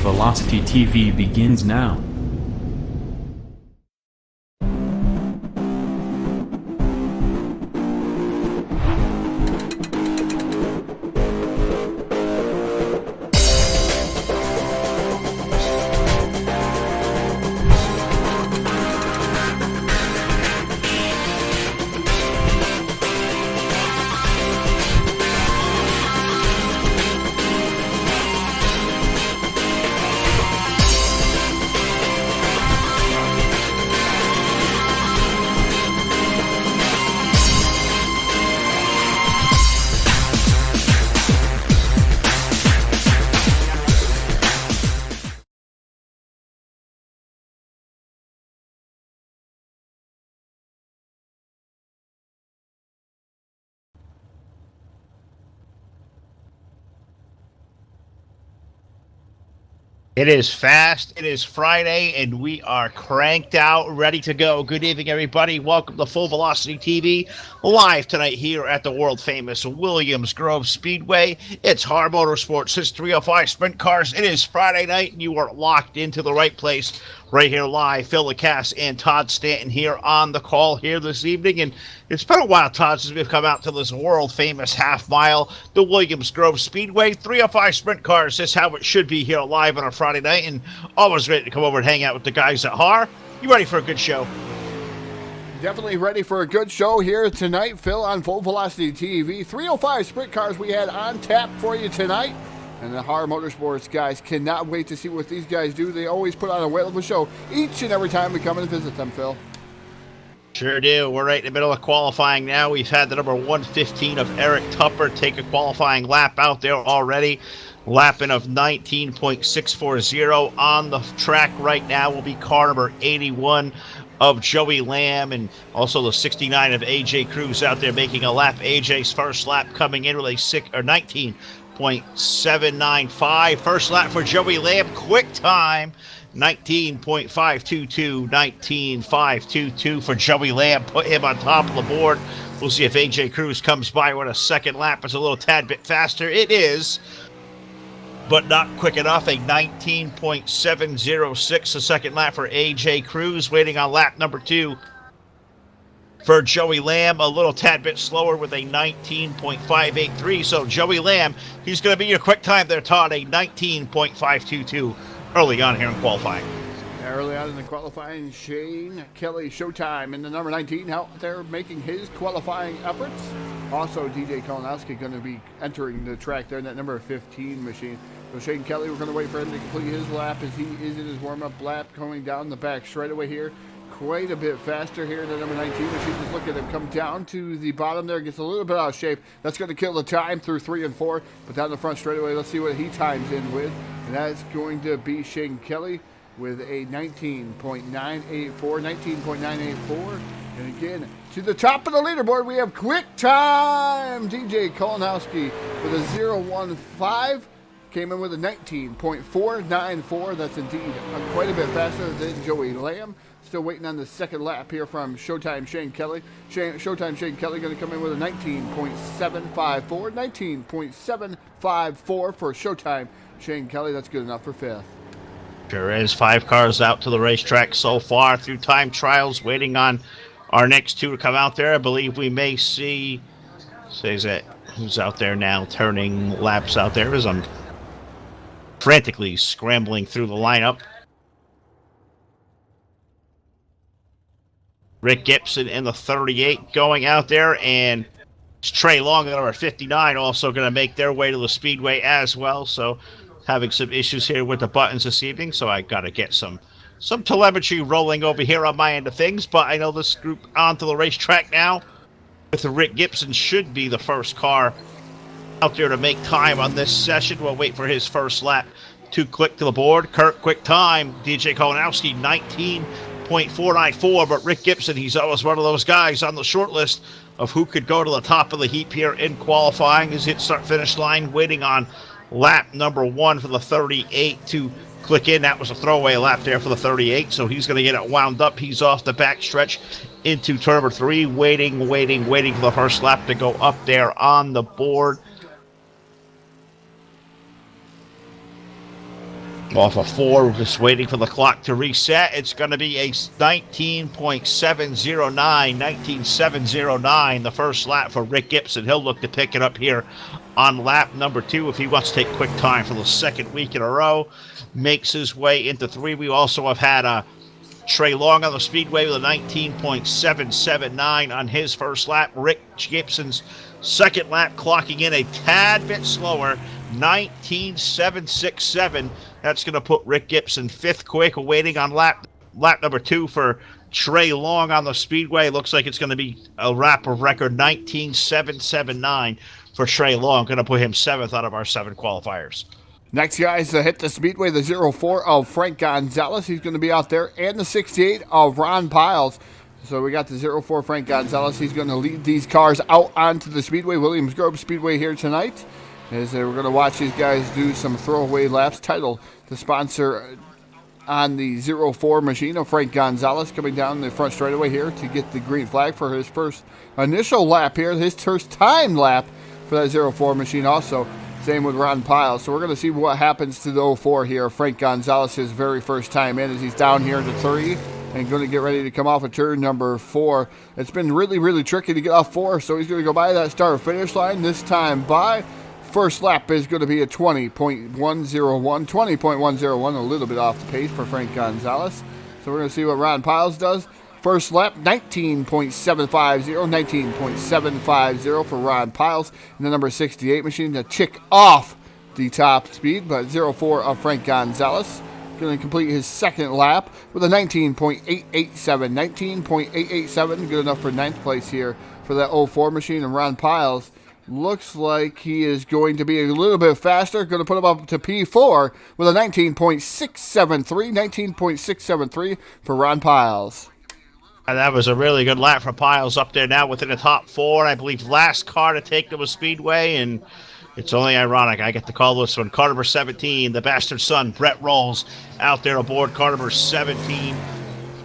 Velocity TV begins now. It is fast, it is Friday, and we are cranked out, ready to go. Good evening, everybody. Welcome to Full Velocity TV, live tonight here at the world-famous Williams Grove Speedway. It's HAR Motorsports, it's 305 Sprint Cars. It is Friday night, and you are locked into the right place right here live. Phil LaCasse and Todd Stanton here on the call here this evening. And it's been a while, Todd, since we've come out to this world-famous half mile, the Williams Grove Speedway. 305 Sprint Cars, this is how it should be here live on a Friday night, and always ready to come over and hang out with the guys at HAR. You ready for a good show? Definitely ready for a good show here tonight, Phil, on Full Velocity TV. 305 Sprint Cars we had on tap for you tonight. And the HAR Motorsports guys cannot wait to see what these guys do. They always put on a whale of a show each and every time we come and visit them, Phil. Sure do. We're right in the middle of qualifying now. We've had the number 115 of Eric Tupper take a qualifying lap out there already. Lapping of 19.640 on the track right now will be car number 81 of Joey Lamb, and also the 69 of AJ Cruz out there making a lap. AJ's first lap coming in with a 19.795. First lap for Joey Lamb, quick time 19.522. 19.522 for Joey Lamb, put him on top of the board. We'll see if AJ Cruz comes by with a second lap. It's a little tad bit faster. It is, but not quick enough. A 19.706, the second lap for AJ Cruz. Waiting on lap number 2 for Joey Lamb, a little tad bit slower with a 19.583. So Joey Lamb, he's going to be your quick time there, Todd, a 19.522 early on here in qualifying. Early on in the qualifying, Shane Kelly Showtime in the number 19 out there making his qualifying efforts. Also, DJ Kalinowski going to be entering the track there in that number 15 machine. So Shane Kelly, we're going to wait for him to complete his lap as he is in his warm-up lap, going down the back straightaway here. Quite a bit faster here in the number 19 machine. Just look at him come down to the bottom there, gets a little bit out of shape. That's going to kill the time through 3 and 4. But down the front straightaway, let's see what he times in with. And that's going to be Shane Kelly with a 19.984. 19.984. And again, to the top of the leaderboard, we have quick time. DJ Kalinowski with a 015. Came in with a 19.494. That's indeed quite a bit faster than Joey Lamb. Still waiting on the second lap here from Showtime Shane Kelly. Showtime Shane Kelly going to come in with a 19.754. 19.754 for Showtime Shane Kelly. That's good enough for fifth. Sure is. 5 cars out to the racetrack so far through time trials, waiting on our next 2 to come out there. I believe we may see, says that, who's out there now turning laps out there as I'm frantically scrambling through the lineup. Rick Gibson in the 38 going out there, and Trey Long, number 59, also going to make their way to the speedway as well. So having some issues here with the buttons this evening, so I got to get some telemetry rolling over here on my end of things. But I know this group onto the racetrack now with Rick Gibson should be the first car out there to make time on this session. We'll wait for his first lap to click to the board. Kurt, quick time. DJ Kalinowski, 19.494. But Rick Gibson, he's always one of those guys on the short list of who could go to the top of the heap here in qualifying. His hit start finish line, waiting on lap number 1 for the 38 to click in. That was a throwaway lap there for the 38, so he's going to get it wound up. He's off the back stretch into turn number 3, waiting for the first lap to go up there on the board. Off of 4, just waiting for the clock to reset. It's going to be a 19.709, the first lap for Rick Gibson. He'll look to pick it up here on lap number 2 if he wants to take quick time for the second week in a row. Makes his way into 3. We also have had Trey Long on the speedway with a 19.779 on his first lap. Rick Gibson's second lap clocking in a tad bit slower, 19.767. That's going to put Rick Gibson 5th quick, waiting on lap number 2 for Trey Long on the speedway. Looks like it's going to be a lap of record 19.779 for Trey Long. Going to put him 7th out of our 7 qualifiers. Next guys to hit the speedway, the 04 of Frank Gonzalez. He's going to be out there. And the 68 of Ron Piles. So we got the 04 Frank Gonzalez. He's going to lead these cars out onto the speedway, Williams Grove Speedway here tonight. As we're going to watch these guys do some throwaway laps. Title, the sponsor on the 04 machine of Frank Gonzalez, coming down the front straightaway here to get the green flag for his first initial lap here. His first time lap for that 04 machine also. Same with Ron Piles. So we're going to see what happens to the 04 here. Frank Gonzalez, his very first time in, as he's down here into 3 and going to get ready to come off of turn number 4. It's been really, really tricky to get off 4, so he's going to go by that start-finish line. This time by first lap is going to be a 20.101. 20.101, a little bit off the pace for Frank Gonzalez. So we're going to see what Ron Piles does. First lap, 19.750, 19.750 for Ron Piles. And the number 68 machine to tick off the top speed, but 04 of Frank Gonzalez. Going to complete his second lap with a 19.887. 19.887, good enough for 9th place here for that 04 machine. And Ron Piles looks like he is going to be a little bit faster. Going to put him up to P4 with a 19.673. 19.673 for Ron Piles. And that was a really good lap for Piles up there now within the top 4. I believe last car to take to a speedway, and it's only ironic I get to call this one. Car number 17, the bastard son, Brett Rolls, out there aboard car number 17.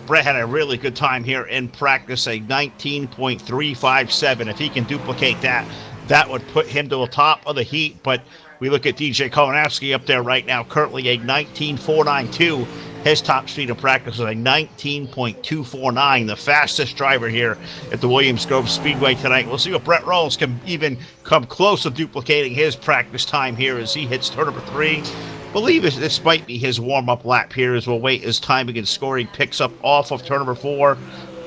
Brett had a really good time here in practice, a 19.357. If he can duplicate that, that would put him to the top of the heat. But we look at DJ Kolanowski up there right now, currently a 19.492. His top speed in practice was a 19.249, the fastest driver here at the Williams Grove Speedway tonight. We'll see if Brett Rolls can even come close to duplicating his practice time here as he hits turn number 3. Believe this might be his warm-up lap here as we'll wait as timing and scoring picks up off of turn number 4.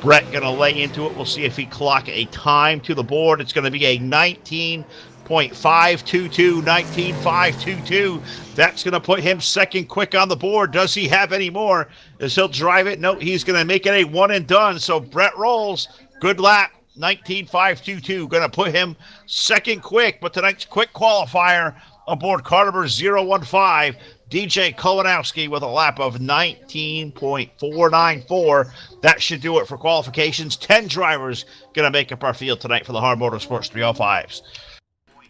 Brett going to lay into it. We'll see if he clock a time to the board. It's going to be a 19.522, 19.522. That's going to put him second quick on the board. Does he have any more? As he'll drive it? No, he's going to make it a one and done. So Brett Rolls, good lap, 19.522. Going to put him second quick. But tonight's quick qualifier aboard car number 015, DJ Kolanowski with a lap of 19.494. That should do it for qualifications. 10 drivers going to make up our field tonight for the HAR Motorsports 305s.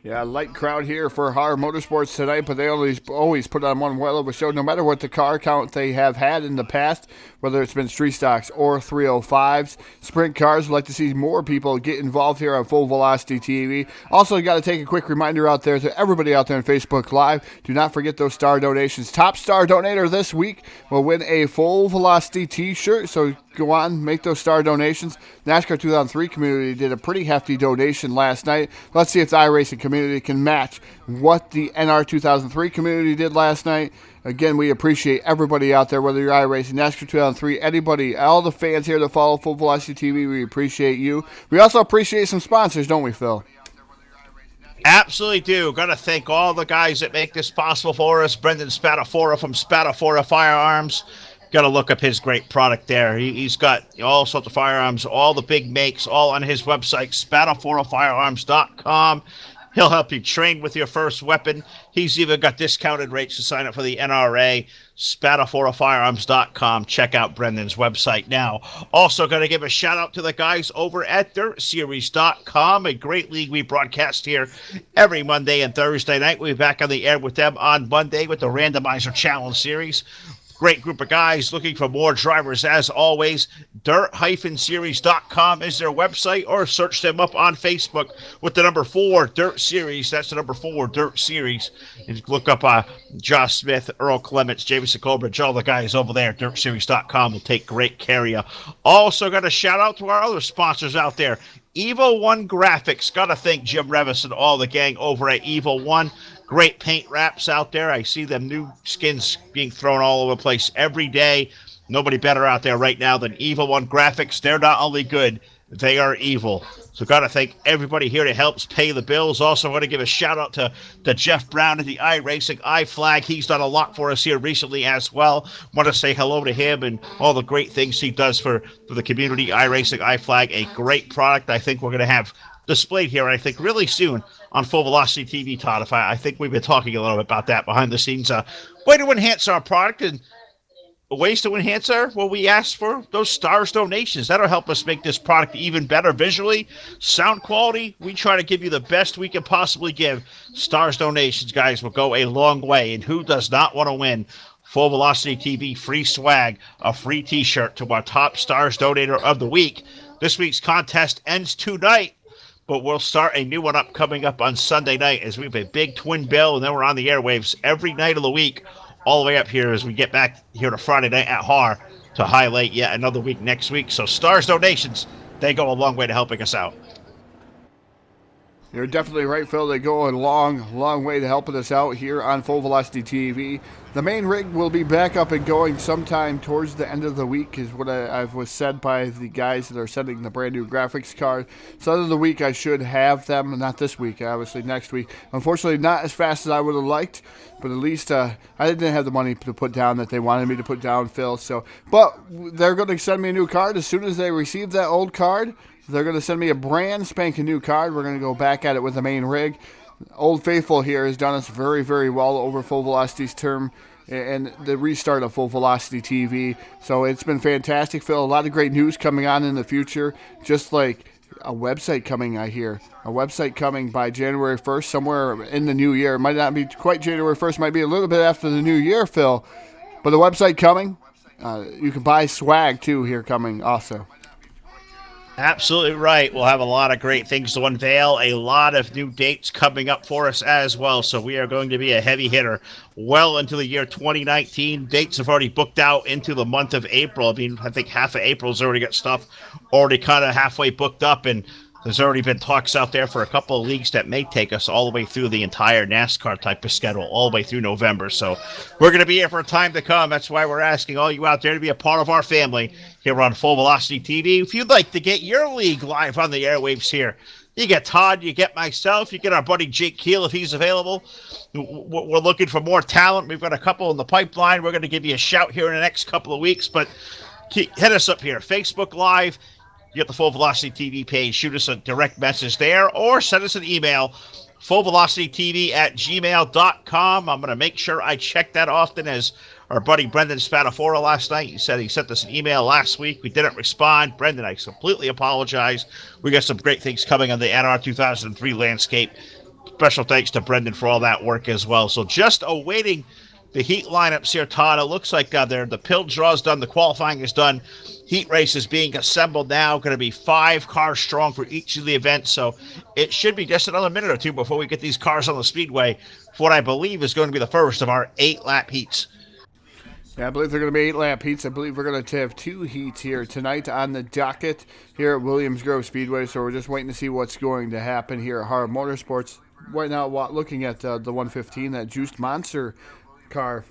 Yeah, light crowd here for HAR Motorsports tonight, but they always put on one well of a show, no matter what the car count they have had in the past, whether it's been street stocks or 305s. Sprint cars, would like to see more people get involved here on Full Velocity TV. Also, you got to take a quick reminder out there to everybody out there on Facebook Live. Do not forget those star donations. Top star donator this week will win a Full Velocity t-shirt, so go on, make those star donations. NASCAR 2003 community did a pretty hefty donation last night. Let's see if the iRacing community can match what the NR 2003 community did last night. Again, we appreciate everybody out there, whether you're iRacing, NASCAR 2003, anybody, all the fans here that follow Full Velocity TV, we appreciate you. We also appreciate some sponsors, don't we, Phil? Absolutely do. Got to thank all the guys that make this possible for us. Brendan Spadafora from Spadafora Firearms. Got to look up his great product there. He's got all sorts of firearms, all the big makes, all on his website, spadaforafirearms.com. He'll help you train with your first weapon. He's even got discounted rates to sign up for the NRA. spadaforafirearms.com. Check out Brendan's website now. Also going to give a shout out to the guys over at dirtseries.com, a great league we broadcast here every Monday and Thursday night. We'll be back on the air with them on Monday with the Randomizer Challenge Series. Great group of guys looking for more drivers as always. Dirt-series.com is their website, or search them up on Facebook with the number 4 Dirt Series. That's the number 4 Dirt Series. And look up Josh Smith, Earl Clements, Jameson Colbridge, all the guys over there. Dirt-series.com will take great care of you. Also got a shout out to our other sponsors out there. Evo One Graphics. Got to thank Jim Revis and all the gang over at Evo One. Great paint wraps out there. I see them new skins being thrown all over the place every day. Nobody better out there right now than Evil One Graphics. They're not only good, they are evil. So got to thank everybody here that helps pay the bills. Also, I want to give a shout out to Jeff Brown at the iRacing iFlag. He's done a lot for us here recently as well. Want to say hello to him and all the great things he does for the community. iRacing iFlag, a great product. I think we're going to have displayed here, I think, really soon on Full Velocity TV, Todd. I think we've been talking a little bit about that behind the scenes. Way to enhance our product, and ways to enhance what we ask for, those stars donations. That'll help us make this product even better visually. Sound quality, we try to give you the best we can possibly give. Stars donations, guys, will go a long way. And who does not want to win Full Velocity TV free swag, a free t-shirt to our top stars donator of the week? This week's contest ends tonight, but we'll start a new one coming up on Sunday night, as we have a big twin bill, and then we're on the airwaves every night of the week, all the way up here as we get back here to Friday night at HAR to highlight yet another week next week. So stars donations, they go a long way to helping us out. You're definitely right, Phil. They go a long way to helping us out here on Full Velocity TV. The main rig will be back up and going sometime towards the end of the week, is what I was said by the guys that are sending the brand new graphics card. So end of the week, I should have them. Not this week, obviously next week. Unfortunately, not as fast as I would have liked, but at least I didn't have the money to put down that they wanted me to put down, Phil. But they're going to send me a new card as soon as they receive that old card. They're going to send me a brand spanking new card. We're going to go back at it with the main rig. Old Faithful here has done us very, very well over Full Velocity's term and the restart of Full Velocity TV. So it's been fantastic, Phil. A lot of great news coming on in the future, just like a website coming, I hear. A website coming by January 1st, somewhere in the new year. It might not be quite January 1st, might be a little bit after the new year, Phil. But a website coming. You can buy swag, too, here coming also. Absolutely right. We'll have a lot of great things to unveil, a lot of new dates coming up for us as well. So we are going to be a heavy hitter well into the year 2019. Dates have already booked out into the month of April. I mean, I think half of April's already got stuff already kind of halfway booked up, and there's already been talks out there for a couple of leagues that may take us all the way through the entire NASCAR type of schedule, all the way through November. So we're going to be here for a time to come. That's why we're asking all you out there to be a part of our family here on Full Velocity TV. If you'd like to get your league live on the airwaves here, you get Todd, you get myself, you get our buddy Jake Keel if he's available. We're looking for more talent. We've got a couple in the pipeline. We're going to give you a shout here in the next couple of weeks, but hit us up here, Facebook Live. You get the Full Velocity TV page. Shoot us a direct message there or send us an email, fullvelocitytv@gmail.com. I'm going to make sure I check that often, as our buddy Brendan Spadafora last night. He said he sent us an email last week. We didn't respond. Brendan, I completely apologize. We got some great things coming on the NR 2003 landscape. Special thanks to Brendan for all that work as well. So just awaiting the heat lineups here, Todd. It looks like the pill draw's done. The qualifying is done. Heat race is being assembled now. Going to be 5 cars strong for each of the events. So it should be just another minute or two before we get these cars on the speedway for what I believe is going to be the first of our 8-lap heats. Yeah, I believe they're going to be 8-lap heats. I believe we're going to have 2 heats here tonight on the docket here at Williams Grove Speedway. So we're just waiting to see what's going to happen here at HAR Motorsports. Right now, looking at the 115, that Juiced Monster car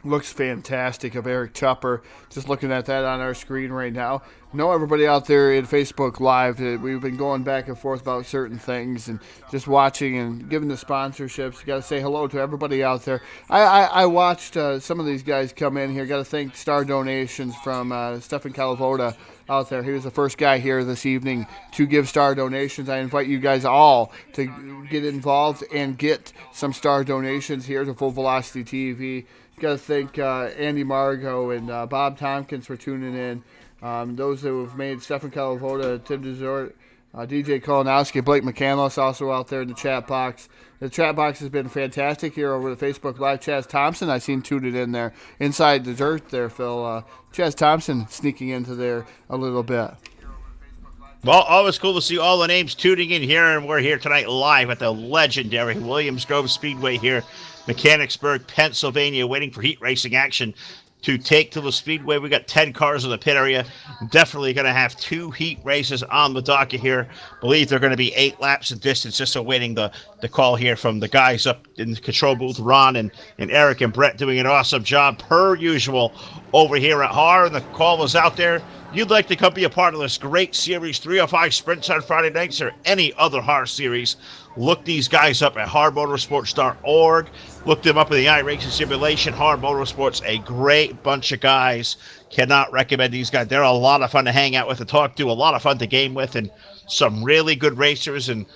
looks fantastic of Eric Tupper. Just looking at that on our screen right now. Know everybody out there in Facebook Live, we've been going back and forth about certain things and just watching and giving the sponsorships. Got to say hello to everybody out there. I watched some of these guys come in here. Got to thank Star Donations from Stefan Calavoda out there. He was the first guy here this evening to give Star Donations. I invite you guys all to get involved and get some Star Donations here to Full Velocity TV. Got to thank Andy Margo and Bob Tompkins for tuning in. Those who have made Stefan Calavoda, Tim DeZort, DJ Kolonowski, Blake McCandless also out there in the chat box. The chat box has been fantastic here over the Facebook Live. Chaz Thompson, I seen tuned in there. Inside the dirt there, Phil. Chaz Thompson sneaking into there a little bit. Well, always cool to see all the names tuning in here, and we're here tonight live at the legendary Williams Grove Speedway here, Mechanicsburg, Pennsylvania, waiting for heat racing action to take to the Speedway. We got 10 cars in the pit area. Definitely going to have 2 heat races on the docket here. Believe they're going to be 8 laps in distance, just awaiting the call here from the guys up in the control booth, Ron and Eric and Brett doing an awesome job per usual over here at HAR, and the call was out there. You'd like to come be a part of this great series, 305 sprints on Friday nights or any other HAR series, look these guys up at harmotorsports.org. Look them up in the iRacing Simulation. HAR Motorsports, a great bunch of guys. Cannot recommend these guys. They're a lot of fun to hang out with and talk to, a lot of fun to game with, and some really good racers. And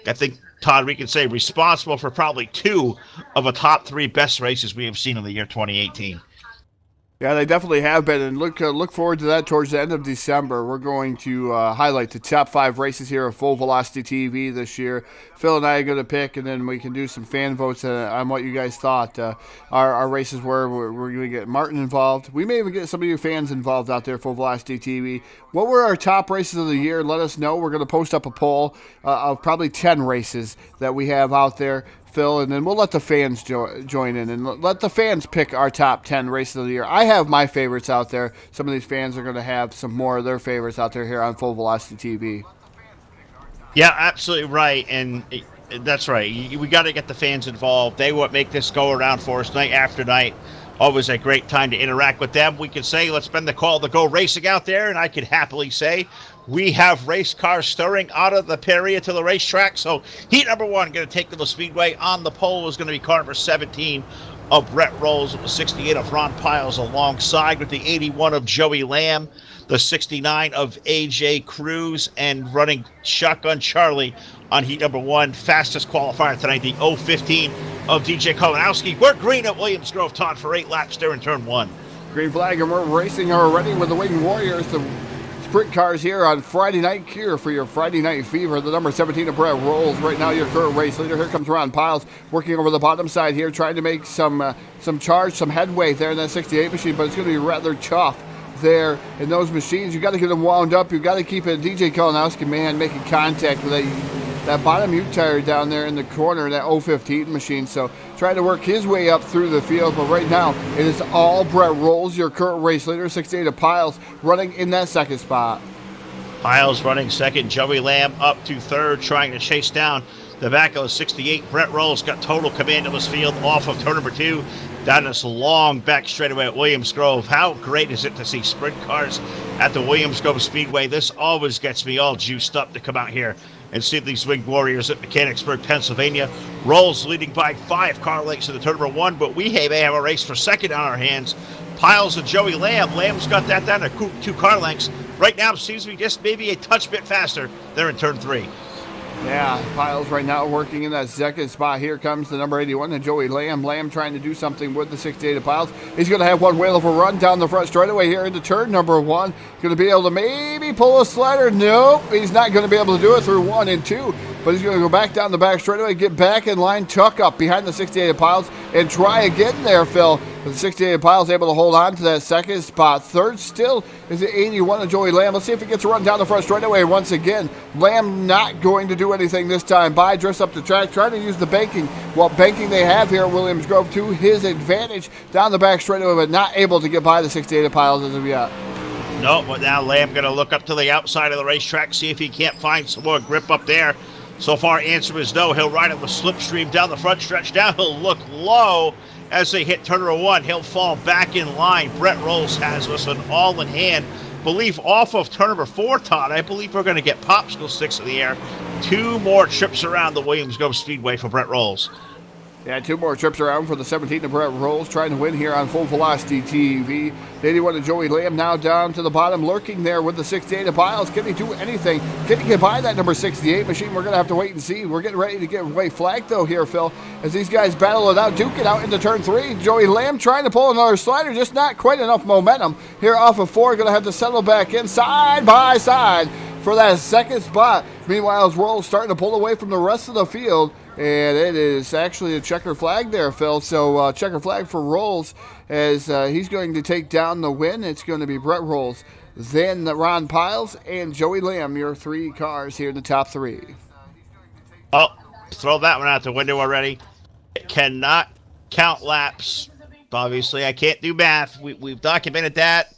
I think, Todd, we can say responsible for probably 2 of the top 3 best races we have seen in the year 2018. Yeah, they definitely have been, and look forward to that towards the end of December. We're going to highlight the top 5 races here of Full Velocity TV this year. Phil and I are going to pick, and then we can do some fan votes on what you guys thought our races were. We're going to get Martin involved. We may even get some of you fans involved out there, Full Velocity TV. What were our top races of the year? Let us know. We're going to post up a poll of probably 10 races that we have out there, Phil, and then we'll let the fans join in and let the fans pick our top 10 races of the year. I have my favorites out there. Some of these fans are going to have some more of their favorites out there here on Full Velocity TV. Yeah, absolutely right, and that's right. We got to get the fans involved. They what make this go around for us night after night. Always a great time to interact with them. We can say, let's spend the call to go racing out there, and I could happily say we have race cars stirring out of the pit area to the racetrack. So heat number 1 going to take to the Speedway. On the pole is going to be car number 17 of Brett Rolls, with the 68 of Ron Piles alongside with the 81 of Joey Lamb, the 69 of AJ Cruz, and running shotgun Charlie on heat number 1. Fastest qualifier tonight, the 015 of DJ Kolonowski. We're green at Williams Grove, Todd, for 8 laps there in turn 1. Green flag, and we're racing already with the Wing Warriors, the sprint cars here on Friday night here for your Friday night fever. The number 17 of Brett Rolls right now, your current race leader. Here comes Ron Piles working over the bottom side here, trying to make some charge, some headway there in that 68 machine, but it's going to be rather tough there in those machines. You got to get them wound up. You got to keep it. DJ Kolonowski, man, making contact with that bottom U tire down there in the corner, that 015 machine. So trying to work his way up through the field, but right now it is all Brett Rolls, your current race leader. 68 of Piles running in that second spot. Piles running second. Joey Lamb up to third, trying to chase down the back of the 68. Brett Rolls got total command of his field off of turn number 2. Down this long back straightaway at Williams Grove. How great is it to see sprint cars at the Williams Grove Speedway? This always gets me all juiced up to come out here and see these Winged Warriors at Mechanicsburg, Pennsylvania. Rolls leading by 5 car lengths in the turn number 1, but we may have a race for second on our hands. Piles of Joey Lamb. Lamb's got that down to 2 car lengths. Right now, it seems to be just maybe a touch bit faster. They're in turn 3. Yeah, Piles right now working in that second spot. Here comes the number 81 and Joey Lamb. Lamb trying to do something with the 68 of Piles. He's going to have one whale of a run down the front straightaway here into turn number 1. Going to be able to maybe pull a slider. Nope, he's not going to be able to do it through 1 and 2. But he's going to go back down the back straightaway, get back in line, tuck up behind the 68 of Piles, and try again there, Phil. But the 68 of Piles able to hold on to that second spot. Third still is the 81 of Joey Lamb. Let's see if he gets a run down the front straightaway once again. Lamb not going to do anything this time. By drifts up the track, trying to use the banking. Well, banking they have here at Williams Grove to his advantage down the back straightaway, but not able to get by the 68 of Piles as of yet. No, but now Lamb going to look up to the outside of the racetrack, see if he can't find some more grip up there. So far, answer is no. He'll ride it with slipstream down the front stretch. Now he'll look low as they hit turn number 1. He'll fall back in line. Brett Rolls has us an all in hand. Believe off of turn number 4, Todd, I believe we're going to get popsicle sticks in the air. 2 more trips around the Williams Grove Speedway for Brett Rolls. Yeah, 2 more trips around for the 17 of Brett Rolls, trying to win here on Full Velocity TV. The 81 of Joey Lamb now down to the bottom, lurking there with the 68 of Piles. Can he do anything? Can he get by that number 68 machine? We're going to have to wait and see. We're getting ready to get away flagged, though, here, Phil, as these guys battle it out, duke it out into turn 3. Joey Lamb trying to pull another slider, just not quite enough momentum. Here off of 4, going to have to settle back in side by side. for that second spot. Meanwhile, as World's starting to pull away from the rest of the field, and it is actually a checker flag there, Phil. So checker flag for Rolls as he's going to take down the win. It's going to be Brett Rolls, then Ron Piles, and Joey Lamb, your 3 cars here in the top 3. Oh, throw that one out the window already. Cannot count laps. Obviously, I can't do math. We've documented that.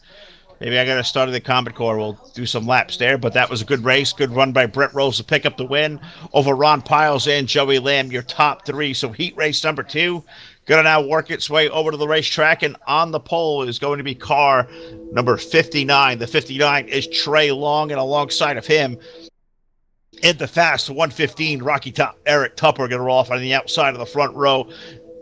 Maybe I got to start at the Common Core. We'll do some laps there, but that was a good race. Good run by Brett Rolls to pick up the win over Ron Piles and Joey Lamb, your top 3. So heat race number 2 going to now work its way over to the racetrack, and on the pole is going to be car number 59. The 59 is Trey Long, and alongside of him, in the fast 115, Rocky Top Eric Tupper going to roll off on the outside of the front row.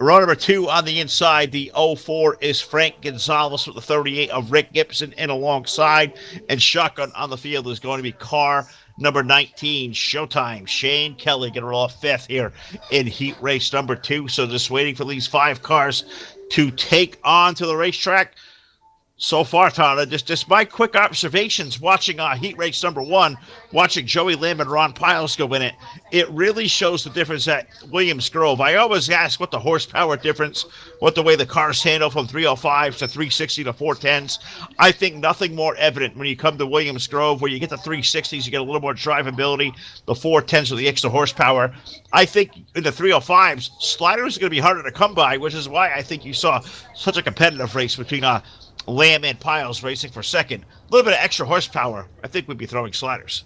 Row number 2 on the inside, the 04 is Frank Gonzalez with the 38 of Rick Gibson in alongside. And shotgun on the field is going to be car number 19, Showtime. Shane Kelly going to roll off 5th here in heat race number 2. So just waiting for these 5 cars to take on to the racetrack. So far, Tyler, just my quick observations watching heat race number 1, watching Joey Lamb and Ron Piles go in it, it really shows the difference at Williams Grove. I always ask what the horsepower difference, what the way the cars handle from 305s to 360 to 410s. I think nothing more evident when you come to Williams Grove, where you get the 360s, you get a little more drivability, the 410s with the extra horsepower. I think in the 305s, sliders are going to be harder to come by, which is why I think you saw such a competitive race between Lamb and Piles racing for second. A little bit of extra horsepower, I think we'd be throwing sliders.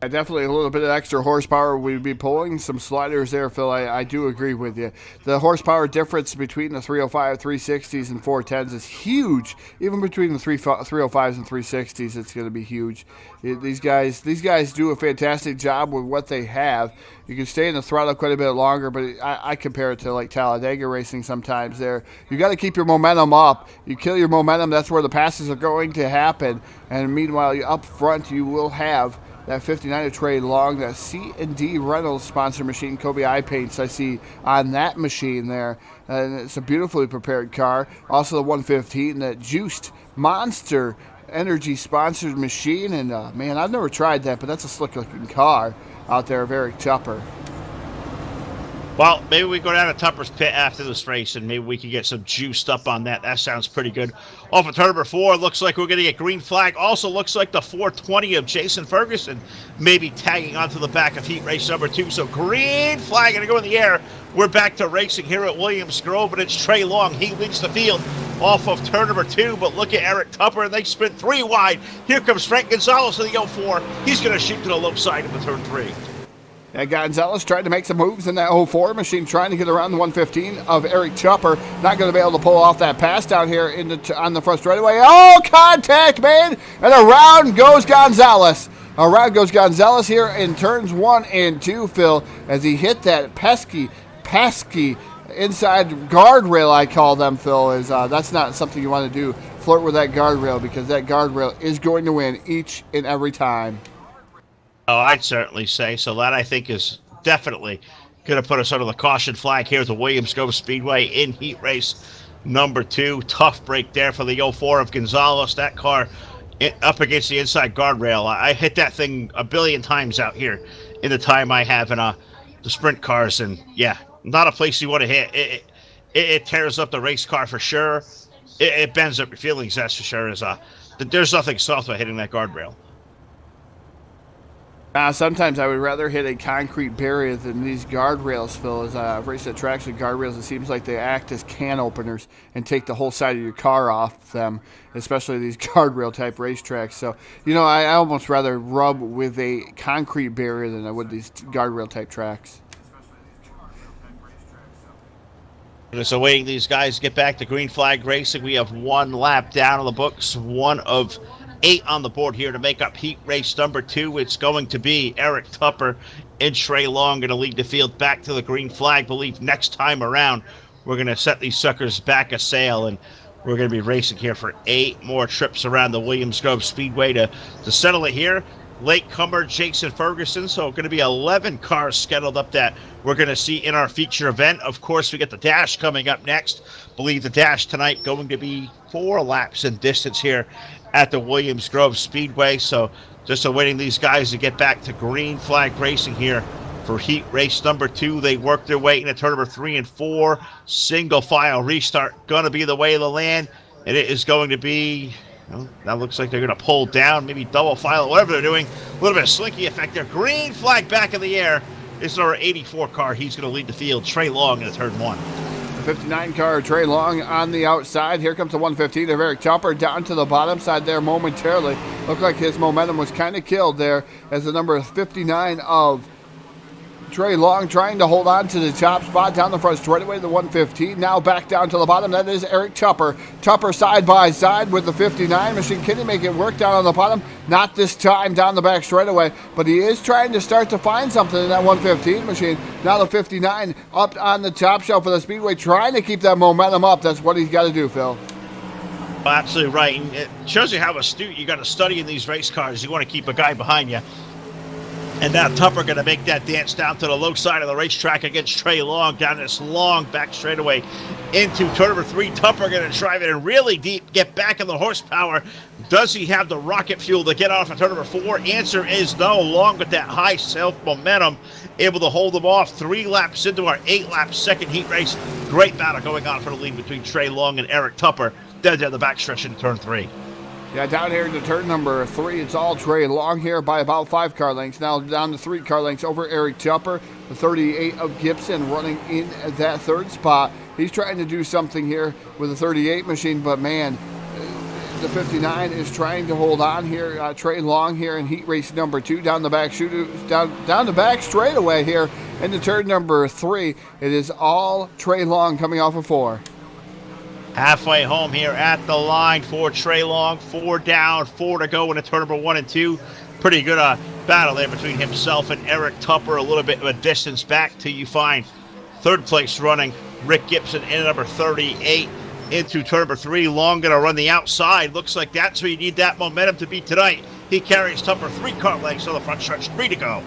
Yeah, definitely a little bit of extra horsepower. We'd be pulling some sliders there, Phil. I do agree with you. The horsepower difference between the 305, 360s, and 410s is huge. Even between the 305s and 360s, it's going to be huge. These guys do a fantastic job with what they have. You can stay in the throttle quite a bit longer, but I compare it to like Talladega racing sometimes there. You got to keep your momentum up. You kill your momentum, that's where the passes are going to happen. And meanwhile, up front, you will have that 59 of Trey Long, that C&D Reynolds sponsor machine, Kobe Eye Paints I see on that machine there. And it's a beautifully prepared car. Also the 115, that Juiced Monster Energy sponsored machine. And man, I've never tried that, but that's a slick looking car out there of Eric Tupper. Well, maybe we go down to Tupper's pit after this race, and maybe we can get some juiced up on that. That sounds pretty good. Off of turn number 4, looks like we're going to get green flag. Also looks like the 420 of Jason Ferguson maybe tagging onto the back of heat race number 2. So green flag going to go in the air. We're back to racing here at Williams Grove, and it's Trey Long. He leads the field off of turn number 2, but look at Eric Tupper, and they sprint 3 wide. Here comes Frank Gonzalez in the 04. He's going to shoot to the low side of the turn 3. And Gonzalez tried to make some moves in that 04 machine, trying to get around the 115 of Eric Tupper. Not going to be able to pull off that pass down here on the front straightaway. Oh, contact made, and around goes Gonzalez. Around goes Gonzalez here in turns 1 and 2, Phil, as he hit that pesky inside guardrail, I call them, Phil. That's not something you want to do, flirt with that guardrail, because that guardrail is going to win each and every time. Oh, I'd certainly say so. That, I think, is definitely going to put us under the caution flag here at the Williams Grove Speedway in heat race number 2. Tough break there for the 04 of Gonzalez. That car up against the inside guardrail. I hit that thing a billion times out here in the time I have in the sprint cars. And, yeah, not a place you want to hit. It tears up the race car for sure. It bends up your feelings, that's for sure. There's nothing soft about hitting that guardrail. Sometimes I would rather hit a concrete barrier than these guardrails, Phil. As I've raced at tracks with guardrails, it seems like they act as can openers and take the whole side of your car off them, especially these guardrail type racetracks. So, I almost rather rub with a concrete barrier than I would these guardrail type tracks. So waiting these guys to get back to green flag racing. We have 1 lap down on the books, 1 of 8 on the board here to make up heat race number 2. It's going to be Eric Tupper and Trey Long going to lead the field back to the green flag. Believe next time around we're going to set these suckers back a sail, and we're going to be racing here for 8 more trips around the Williams Grove Speedway to settle it here. latecomer Jason Ferguson. So going to be 11 cars scheduled up that we're going to see in our feature event. Of course, we get the dash coming up next. Believe the dash tonight going to be 4 laps in distance here at the Williams Grove Speedway. So just awaiting these guys to get back to green flag racing here for heat race number 2. They work their way into turn number 3 and 4. Single file restart going to be the way of the land. And it is going to be, well, that looks like they're going to pull down, maybe double file, whatever they're doing. A little bit of slinky effect there. Green flag back in the air. This is our 84 car. He's going to lead the field. Trey Long in turn 1. The 59 car, Trey Long on the outside. Here comes the 115 of Eric Tupper down to the bottom side there momentarily. Looked like his momentum was kind of killed there as the number 59 of Trey Long trying to hold on to the top spot down the front straightaway, the 115. Now back down to the bottom. That is Eric Tupper. Tupper side by side with the 59 machine. Can he make it work down on the bottom? Not this time down the back straightaway, but he is trying to start to find something in that 115 machine. Now the 59 up on the top shelf of the speedway, trying to keep that momentum up. That's what he's got to do, Phil. Absolutely right. And it shows you how astute you got to study in these race cars. You want to keep a guy behind you. And now Tupper going to make that dance down to the low side of the racetrack against Trey Long down this long back straightaway into turn number 3. Tupper going to drive it in really deep, get back in the horsepower. Does he have the rocket fuel to get off at turn number 4? Answer is no. Long with that high self-momentum, able to hold them off 3 laps into our 8-lap second heat race. Great battle going on for the lead between Trey Long and Eric Tupper. Down the backstretch into turn 3. Yeah, down here into turn number 3, it's all Trey Long here by about 5 car lengths. Now down to 3 car lengths over Eric Tupper. The 38 of Gibson running in that 3rd spot. He's trying to do something here with the 38 machine, but man, the 59 is trying to hold on here. Trey Long here in heat race number 2 down the back down the back straightaway here into turn number 3. It is all Trey Long coming off of 4. Halfway home here at the line for Trey Long. 4 down, 4 to go into turn number 1 and 2. Pretty good battle there between himself and Eric Tupper. A little bit of a distance back till you find 3rd place running Rick Gibson in number 38 into turn number 3. Long going to run the outside. Looks like that's where you need that momentum to beat tonight. He carries Tupper 3 car lengths on the front stretch. 3 to go.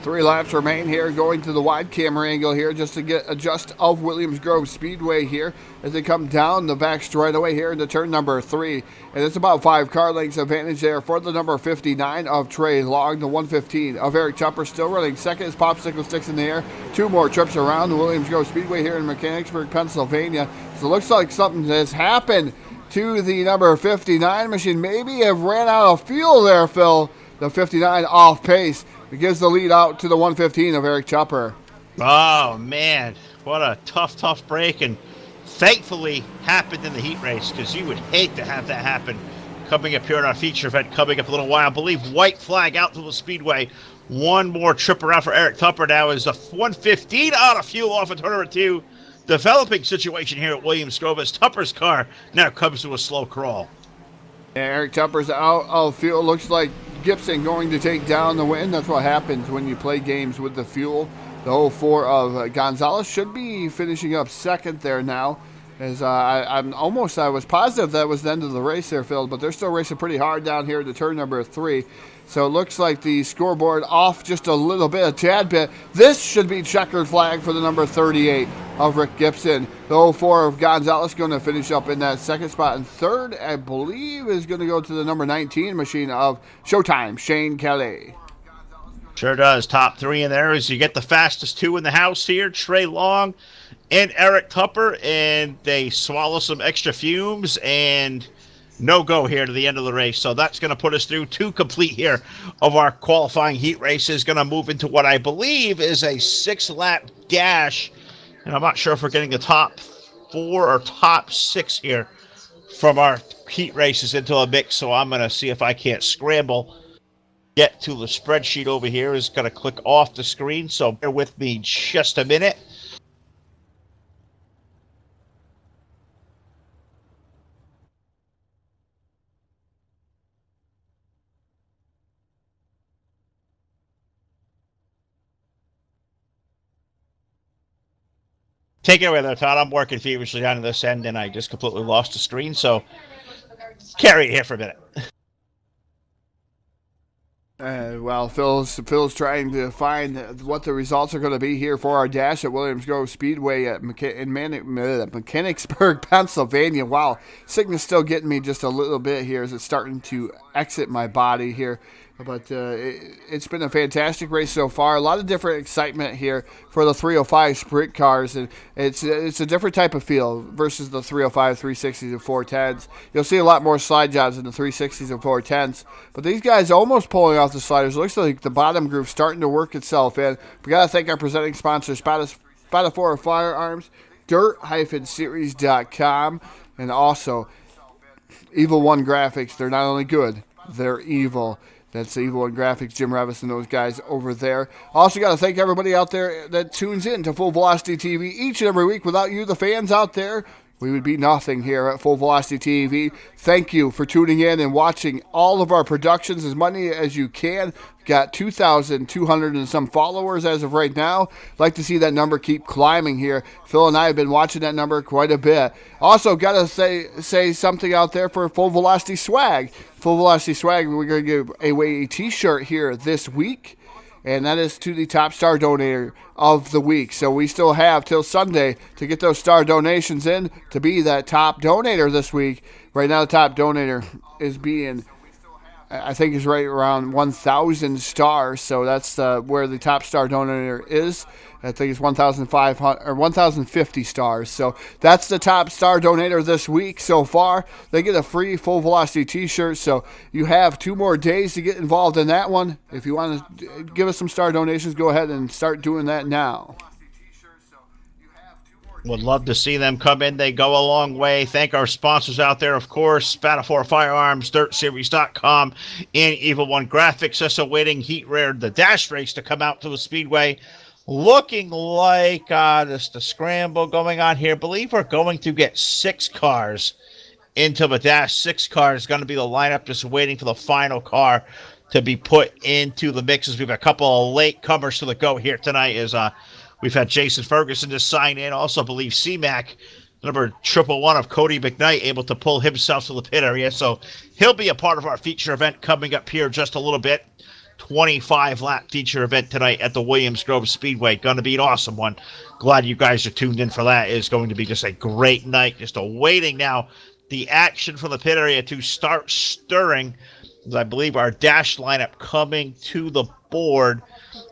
3 laps remain here, going to the wide camera angle here just to get a just of Williams Grove Speedway here as they come down the back straightaway here into turn number 3. And it's about 5 car lengths advantage there for the number 59 of Trey Long. The 115 of Eric Tupper still running second as popsicle sticks in the air. 2 more trips around the Williams Grove Speedway here in Mechanicsburg, Pennsylvania. So it looks like something has happened to the number 59 machine. Maybe have ran out of fuel there, Phil. The 59 off pace. It gives the lead out to the 115 of Eric Tupper. Oh, man. What a tough break. And thankfully happened in the heat race, because you would hate to have that happen coming up here in our feature event coming up a little while. I believe white flag out to the speedway. 1 more trip around for Eric Tupper now is the 115 out of fuel off of turn number 2. Developing situation here at Williams Grove as Tupper's car now comes to a slow crawl. Yeah, Eric Tupper's out of fuel. Looks like Gibson going to take down the win. That's what happens when you play games with the fuel. The 04 of Gonzalez should be finishing up second there now. As I was positive that was the end of the race there, Phil, but they're still racing pretty hard down here to turn number 3. So it looks like the scoreboard off just a little bit, a tad bit. This should be checkered flag for the number 38 of Rick Gibson. The 04 of Gonzalez going to finish up in that second spot. And third, I believe, is going to go to the number 19 machine of Showtime, Shane Kelly. Sure does. Top 3 in there as you get the fastest 2 in the house here. Trey Long and Eric Tupper. And they swallow some extra fumes and no-go here to the end of the race. So that's going to put us through 2 complete here of our qualifying heat races. Going to move into what I believe is a 6-lap dash. And I'm not sure if we're getting the top 4 or top 6 here from our heat races into a mix. So I'm going to see if I can't scramble. Get to the spreadsheet over here. Is going to click off the screen. So bear with me just a minute. Take it away there, Todd. I'm working feverishly down to this end, and I just completely lost the screen, so carry it here for a minute. Well, Phil's trying to find what the results are going to be here for our dash at Williams Grove Speedway at Mechanicsburg, Pennsylvania. Wow, sickness still getting me just a little bit here as it's starting to exit my body here. But it's been a fantastic race so far. A lot of different excitement here for the 305 sprint cars, and it's a different type of feel versus the 305, 360s, and 410s. You'll see a lot more slide jobs in the 360s and 410s, but these guys almost pulling off the sliders. It looks like the bottom groove starting to work itself in. We got to thank our presenting sponsor, Spotafora Firearms, dirt-series.com, and also Evil One Graphics. They're not only good, they're evil. That's Evil One Graphics, Jim Revis and those guys over there. Also got to thank everybody out there that tunes in to Full Velocity TV each and every week. Without you, the fans out there, we would be nothing here at Full Velocity TV. Thank you for tuning in and watching all of our productions as many as you can. Got 2,200 and some followers as of right now. Like to see that number keep climbing here. Phil and I have been watching that number quite a bit. Also, got to say something out there for Full Velocity Swag. Full Velocity Swag, we're going to give away a t-shirt here this week, and that is to the top star donator of the week. So we still have till Sunday to get those star donations in to be that top donator this week. Right now, the top donator is being, I think, is right around 1,000 stars. So that's where the top star donator is. I think it's 1,500 or 1,050 stars. So that's the top star donator this week so far. They get a free Full Velocity t-shirt. So you have 2 more days to get involved in that one. If you want to give us some star donations, go ahead and start doing that now. Would love to see them come in. They go a long way. Thank our sponsors out there, of course, Spatafor Firearms, DirtSeries.com, and Evil One Graphics. Just awaiting Heat Rare, the dash race, to come out to the Speedway. Looking like just a scramble going on here. I believe we're going to get 6 cars into the dash. 6 cars going to be the lineup, just waiting for the final car to be put into the mixes. We have a couple of late comers to the go here tonight. We've had Jason Ferguson to sign in. Also, I believe C-Mac, number 111 of Cody McKnight, able to pull himself to the pit area. So he'll be a part of our feature event coming up here just a little bit. 25-lap feature event tonight at the Williams Grove Speedway. Going to be an awesome one. Glad you guys are tuned in for that. It's going to be just a great night. Just awaiting now the action from the pit area to start stirring. I believe our dash lineup coming to the board.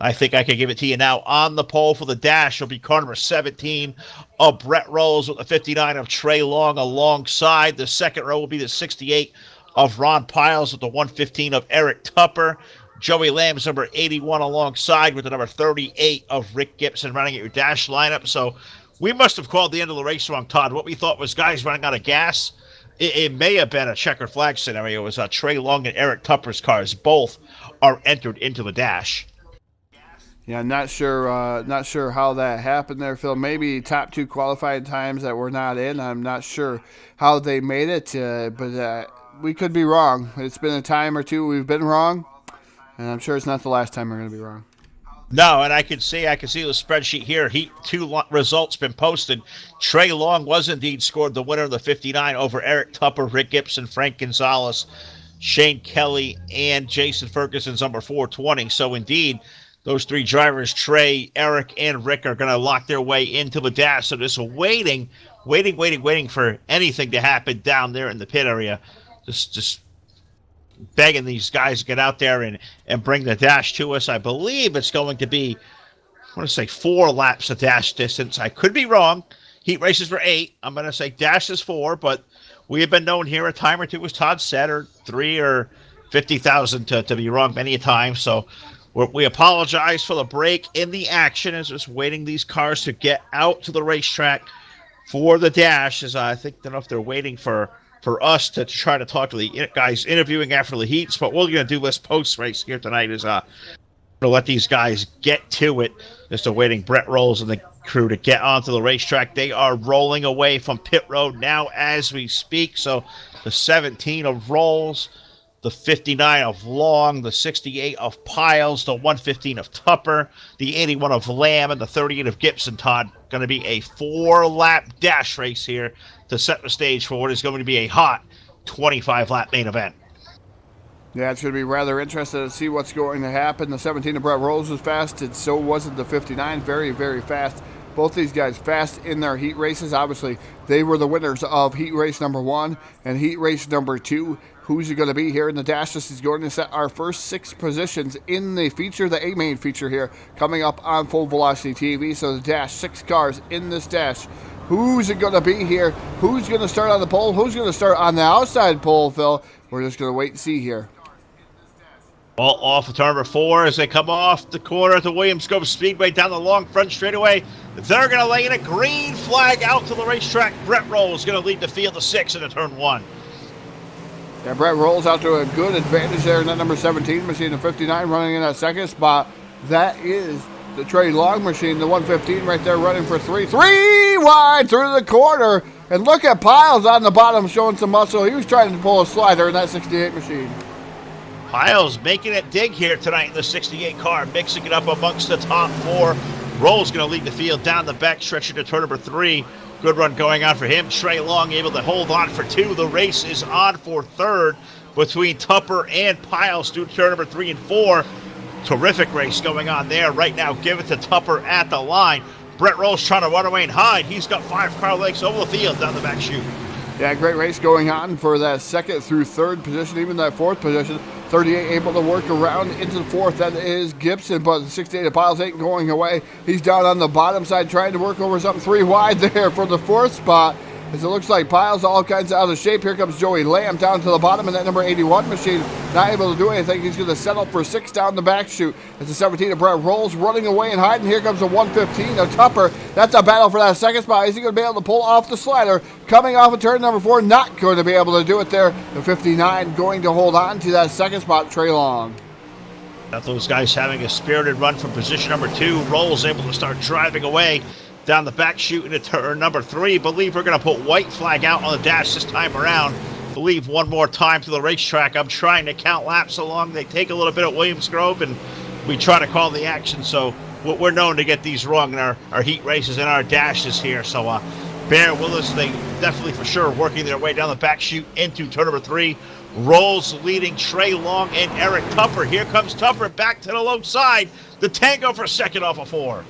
I think I can give it to you now. On the pole for the dash will be car number 17 of Brett Rolls with the 59 of Trey Long alongside. The second row will be the 68 of Ron Piles with the 115 of Eric Tupper. Joey Lamb's number 81 alongside with the number 38 of Rick Gibson running at your dash lineup. So we must have called the end of the race wrong, Todd. What we thought was guys running out of gas. It may have been a checkered flag scenario. It was Trey Long and Eric Tupper's cars. Both are entered into the dash. Yeah, not sure how that happened there, Phil. Maybe top 2 qualifying times that were not in. I'm not sure how they made it, but we could be wrong. It's been a time or two we've been wrong. And I'm sure it's not the last time we're going to be wrong. No, and I can see the spreadsheet here. Heat 2 results been posted. Trey Long was indeed scored the winner of the 59 over Eric Tupper, Rick Gibson, Frank Gonzalez, Shane Kelly, and Jason Ferguson's number 420. So indeed, those 3 drivers, Trey, Eric, and Rick, are going to lock their way into the dash. So just waiting for anything to happen down there in the pit area. Just begging these guys to get out there and bring the dash to us. I believe it's going to be, I want to say 4 laps of dash distance. I could be wrong. Heat races were 8. I'm going to say dash is 4, but we have been known here a time or two, as Todd said, or 3 or 50,000 to be wrong many a time. So we apologize for the break in the action as just waiting these cars to get out to the racetrack for the dash. As I think, I don't know if they're waiting for us to try to talk to the guys interviewing after the heats, but what we're going to do this post-race here tonight is to let these guys get to it, just awaiting Brett Rolls and the crew to get onto the racetrack. They are rolling away from pit road now as we speak. So the 17 of Rolls, the 59 of Long, the 68 of Piles, the 115 of Tupper, the 81 of Lamb, and the 38 of Gibson, Todd. Going to be a 4-lap dash race here to set the stage for what is going to be a hot 25-lap main event. Yeah, it's going to be rather interesting to see what's going to happen. The 17 of Brett Rolls was fast, and so wasn't the 59. Very, very fast. Both these guys fast in their heat races. Obviously, they were the winners of heat race number 1 and heat race number 2. Who's it going to be here in the dash? This is going to set our first 6 positions in the feature, the A-main feature here, coming up on Full Velocity TV. So the dash, 6 cars in this dash. Who's it going to be here? Who's going to start on the pole? Who's going to start on the outside pole, Phil? We're just going to wait and see here. Well, off of turn number 4 as they come off the corner at the Williams Grove Speedway down the long front straightaway. They're going to lay in a green flag out to the racetrack. Brett Rolls is going to lead the field of 6 into turn 1. Yeah, Brett Rolls out to a good advantage there in that number 17 machine, the 59 running in that second spot. That is the Trey Long machine, the 115 right there running for 3 wide through the corner. And look at Piles on the bottom showing some muscle. He was trying to pull a slider in that 68 machine. Piles making it dig here tonight in the 68 car, mixing it up amongst the top 4. Rolls going to lead the field down the back stretch into turn number 3. Good run going on for him. Trey Long able to hold on for 2. The race is on for 3rd between Tupper and Piles through turn number 3 and 4. Terrific race going on there. Right now, give it to Tupper at the line. Brett Rolls trying to run away and hide. He's got 5 car legs over the field down the back chute. Yeah, great race going on for that 2nd through 3rd position, even that 4th position. 38 able to work around into the 4th. That is Gibson, but the 68 of Piles ain't going away. He's down on the bottom side trying to work over something 3 wide there for the 4th spot. As it looks like Piles all kinds of out of shape. Here comes Joey Lamb down to the bottom in that number 81 machine. Not able to do anything. He's going to settle for 6 down the back chute. As the 17 of Brett Rolls running away and hiding. Here comes the 115 of Tupper. That's a battle for that 2nd spot. Is he going to be able to pull off the slider? Coming off of turn number 4. Not going to be able to do it there. The 59 going to hold on to that 2nd spot. Trey Long. Got those guys having a spirited run from position number 2. Rolls able to start driving away down the back chute into turn number 3. Believe we're going to put white flag out on the dash this time around. Believe one more time to the racetrack. I'm trying to count laps along. They take a little bit at Williams Grove, and we try to call the action. So we're known to get these wrong in our heat races and our dashes here. So bear with us. They definitely for sure working their way down the back chute into turn number 3. Rolls leading Trey Long and Eric Tupper. Here comes Tupper back to the low side. The Tango for 2nd off of 4.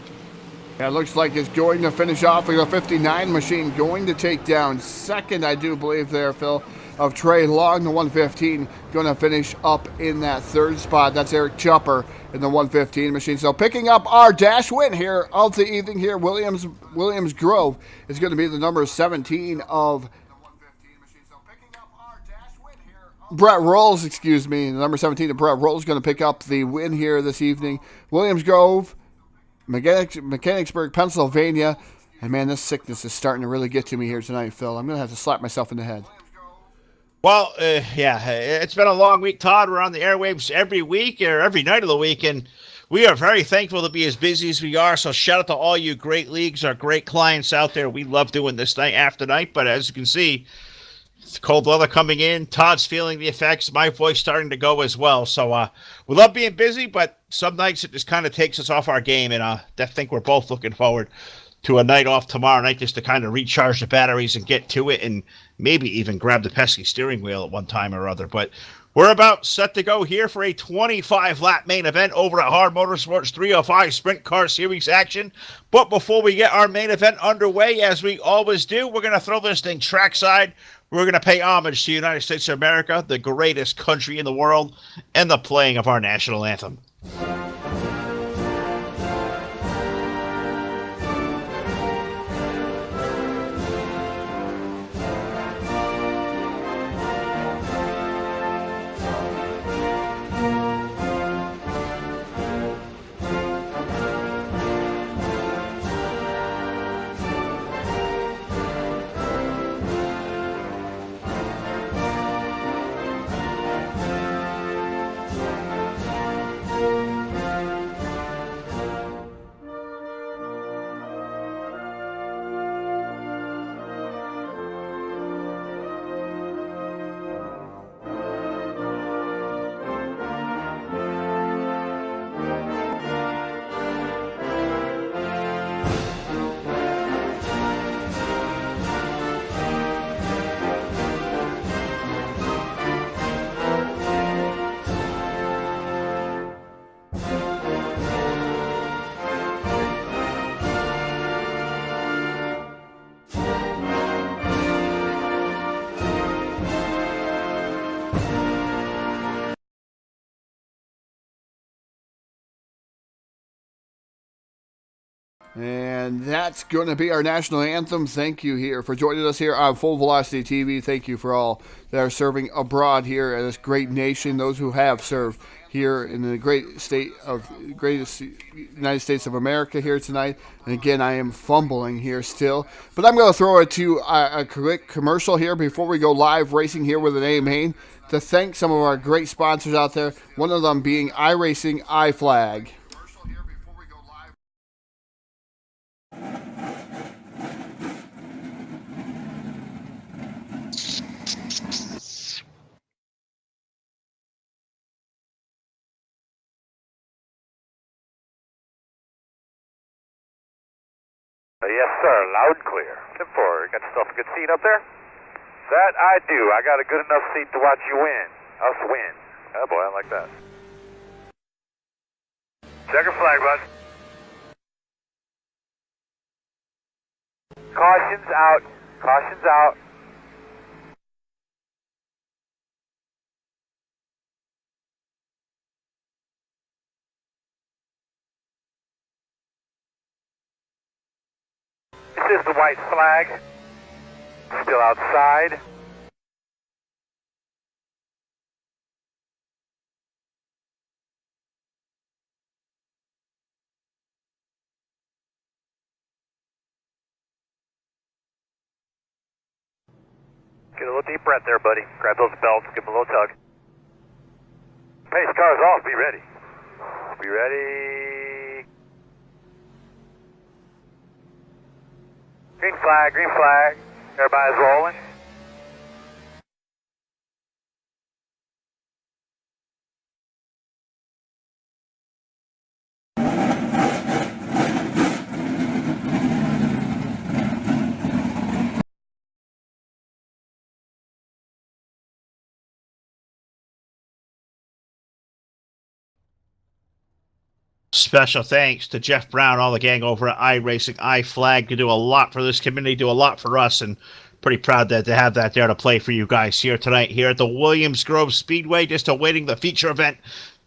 Yeah, it looks like it's going to finish off with a 59 machine going to take down 2nd, I do believe there, Phil, of Trey Long. The 115 going to finish up in that 3rd spot. That's Eric Tupper in the 115 machine. So picking up our dash win here of the evening here, Williams Grove is going to be the number 17 of Brett Rolls, excuse me. The number 17 of Brett Rolls is going to pick up the win here this evening. Williams Grove, Mechanicsburg, Pennsylvania. And man, this sickness is starting to really get to me here tonight, Phil. I'm going to have to slap myself in the head. Well, yeah, it's been a long week, Todd. We're on the airwaves every week or every night of the week, and we are very thankful to be as busy as we are. So shout out to all you great leagues, our great clients out there. We love doing this night after night, but as you can see, it's cold weather coming in. Todd's feeling the effects. My voice starting to go as well. So we love being busy, but some nights it just kind of takes us off our game, and I think we're both looking forward to a night off tomorrow night just to kind of recharge the batteries and get to it and maybe even grab the pesky steering wheel at one time or other. But we're about set to go here for a 25-lap main event over at HAR Motorsports 305 Sprint Car Series action. But before we get our main event underway, as we always do, we're going to throw this thing trackside. We're going to pay homage to the United States of America, the greatest country in the world, and the playing of our national anthem. And that's going to be our national anthem. Thank you here for joining us here on Full Velocity TV. Thank you for all that are serving abroad here in this great nation, those who have served here in the greatest United States of America here tonight. And again, I am fumbling here still. But I'm going to throw it to a quick commercial here before we go live racing here with an A main to thank some of our great sponsors out there, one of them being iRacing, iFlag. Yes, sir. Loud and clear. 10-4. Got yourself a good seat up there? That I do. I got a good enough seat to watch you win. Us win. Oh, boy, I like that. Checker flag, bud. Caution's out. Caution's out. This is the white flag. Still outside. Get a little deep breath there, buddy. Grab those belts, give them a little tug. Pace car's off, be ready. Be ready. Green flag, green flag. Everybody's rolling. Special thanks to Jeff Brown, all the gang over at iRacing, iFlag. You do a lot for this community, do a lot for us, and pretty proud that to have that there to play for you guys here tonight here at the Williams Grove Speedway, just awaiting the feature event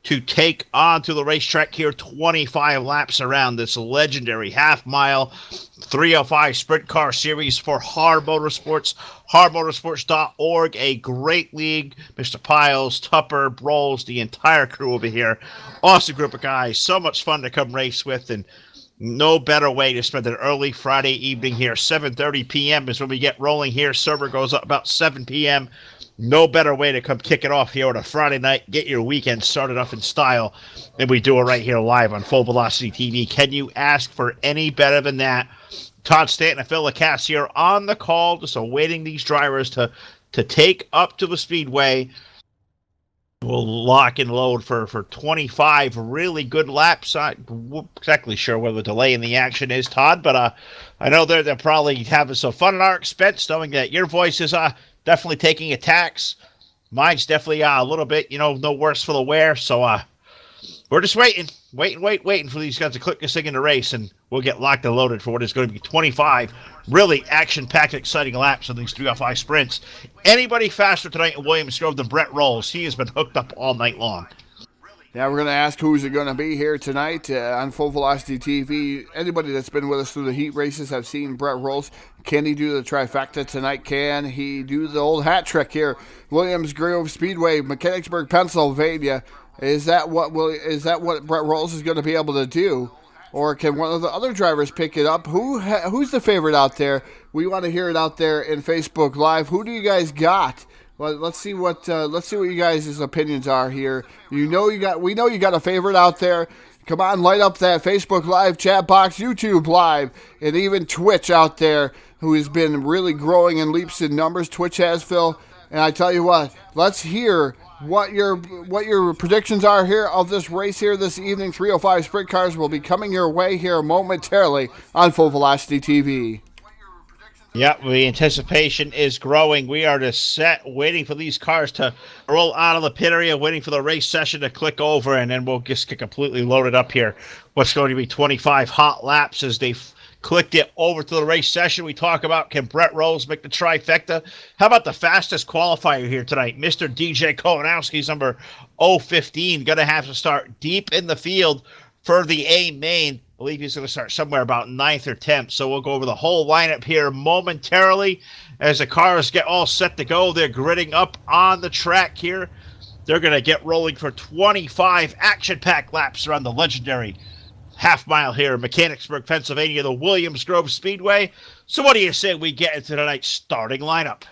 to take on to the racetrack here, 25 laps around this legendary half-mile 305 Sprint Car Series for HAR Motorsports, harmotorsports.org, a great league. Mr. Piles, Tupper, Broles, the entire crew over here. Awesome group of guys. So much fun to come race with, and no better way to spend an early Friday evening here. 7:30 p.m. is when we get rolling here. Server goes up about 7 p.m. No better way to come kick it off here on a Friday night. Get your weekend started off in style. And we do it right here live on Full Velocity TV. Can you ask for any better than that? Todd Stanton and Phil Lacasse here on the call, just awaiting these drivers to take up to the speedway. We'll lock and load for 25 really good laps. I'm not exactly sure what the delay in the action is, Todd, but I know they're probably having some fun at our expense, knowing that your voice is definitely taking a tax. Mine's definitely a little bit, no worse for the wear. So we're just waiting for these guys to click this thing in the race, and we'll get locked and loaded for what is going to be 25 really action-packed, exciting laps on these 305 sprints. Anybody faster tonight in Williams Grove than Brett Rolls? He has been hooked up all night long. Yeah, we're going to ask who's it going to be here tonight on Full Velocity TV. Anybody that's been with us through the heat races have seen Brett Rolls. Can he do the trifecta tonight? Can he do the old hat trick here? Williams Grove Speedway, Mechanicsburg, Pennsylvania. Is that what Brett Rolls is going to be able to do? Or can one of the other drivers pick it up? Who's the favorite out there? We want to hear it out there in Facebook Live. Who do you guys got? Well, let's see what you guys' opinions are here. We know you got a favorite out there. Come on, light up that Facebook Live chat box, YouTube Live, and even Twitch out there, who has been really growing in leaps and numbers. Twitch has, Phil. And I tell you what, let's hear what your predictions are here of this race here this evening. 305 Sprint Cars will be coming your way here momentarily on Full Velocity TV. Yep, the anticipation is growing. We are just set, waiting for these cars to roll out of the pit area, waiting for the race session to click over, and then we'll just get completely loaded up here. What's going to be 25 hot laps as they've clicked it over to the race session. We talk about, can Brett Rolls make the trifecta? How about the fastest qualifier here tonight? Mr. DJ Kolanowski's number 015, going to have to start deep in the field for the A main. I believe he's going to start somewhere about 9th or 10th. So we'll go over the whole lineup here momentarily as the cars get all set to go. They're gridding up on the track here. They're going to get rolling for 25 action-packed laps around the legendary half mile here in Mechanicsburg, Pennsylvania, the Williams Grove Speedway. So what do you say we get into tonight's starting lineup?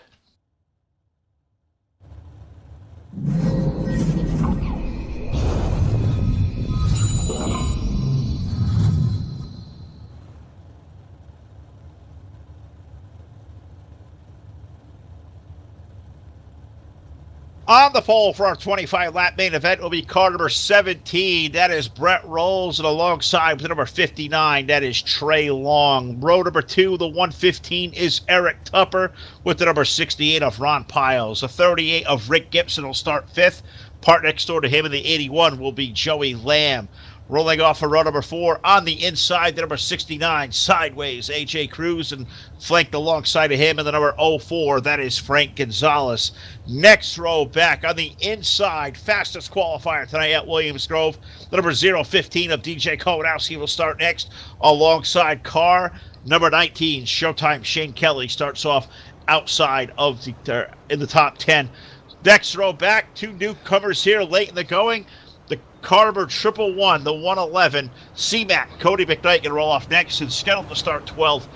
On the pole for our 25-lap main event will be car number 17. That is Brett Rolls, and alongside with number 59, that is Trey Long. Row number 2, the 115, is Eric Tupper with the number 68 of Ron Piles. The 38 of Rick Gibson will start 5th. Part next door to him in the 81 will be Joey Lamb. Rolling off for row number 4 on the inside, the number 69, Sideways, A.J. Cruz, and flanked alongside of him in the number 04, that is Frank Gonzalez. Next row back on the inside, fastest qualifier tonight at Williams Grove, the number 015 of DJ Kowanowski will start next alongside car number 19, Showtime Shane Kelly starts off outside of in the top 10. Next row back, 2 newcomers here late in the going. The Carver 111, the 111, C-Mac, Cody McKnight can roll off next, and scheduled to start 12th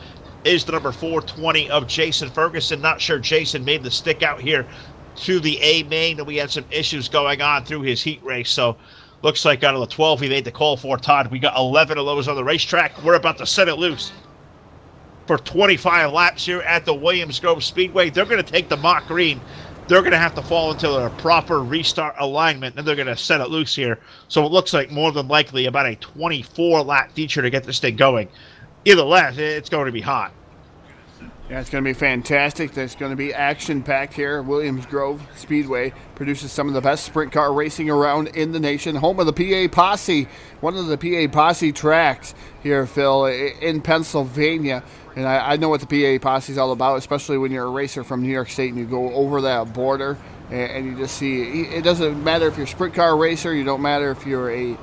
is the number 420 of Jason Ferguson. Not sure Jason made the stick out here to the A main, and we had some issues going on through his heat race, so looks like out of the 12 he made the call for, Todd, we got 11 of those on the racetrack. We're about to set it loose for 25 laps here at the Williams Grove Speedway. They're going to take the mock green. They're going to have to fall into a proper restart alignment, and they're going to set it loose here. So it looks like more than likely about a 24-lap feature to get this thing going. Either way, it's going to be hot. Yeah, it's going to be fantastic. There's going to be action-packed here. Williams Grove Speedway produces some of the best sprint car racing around in the nation. Home of the PA Posse, one of the PA Posse tracks here, Phil, in Pennsylvania. And I know what the PA Posse is all about, especially when you're a racer from New York State and you go over that border and you just see, it doesn't matter if you're a sprint car racer, you don't matter if you're a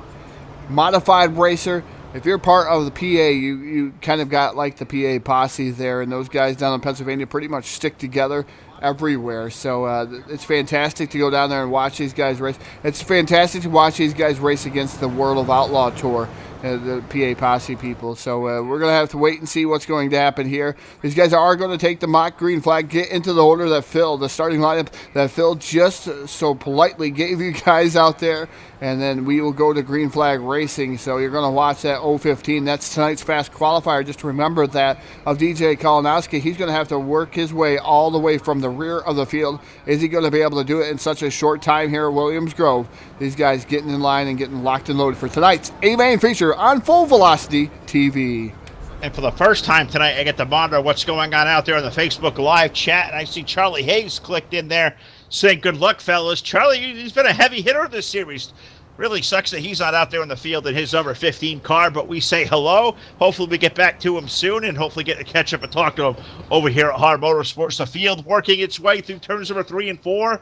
modified racer. If you're part of the PA, you kind of got like the PA Posse there, and those guys down in Pennsylvania pretty much stick together everywhere. So it's fantastic to go down there and watch these guys race. It's fantastic to watch these guys race against the World of Outlaw Tour, the PA Posse people. So we're going to have to wait and see what's going to happen here. These guys are going to take the mock green flag, get into the order that Phil, the starting lineup that Phil just so politely gave you guys out there, and then we will go to green flag racing. So you're going to watch that 015. That's tonight's fast qualifier. Just remember that of DJ Kalinowski. He's going to have to work his way all the way from the rear of the field. Is he going to be able to do it in such a short time here at Williams Grove? These guys getting in line and getting locked and loaded for tonight's A-Main feature on Full Velocity TV. And for the first time tonight, I get to monitor what's going on out there on the Facebook Live chat, and I see Charlie Hayes clicked in there saying, good luck, fellas. Charlie, he's been a heavy hitter this series. Really sucks that he's not out there in the field in his number 15 car, but we say hello. Hopefully we get back to him soon and hopefully get to catch up and talk to him over here at HAR Motorsports. The field working its way through turns number 3 and 4.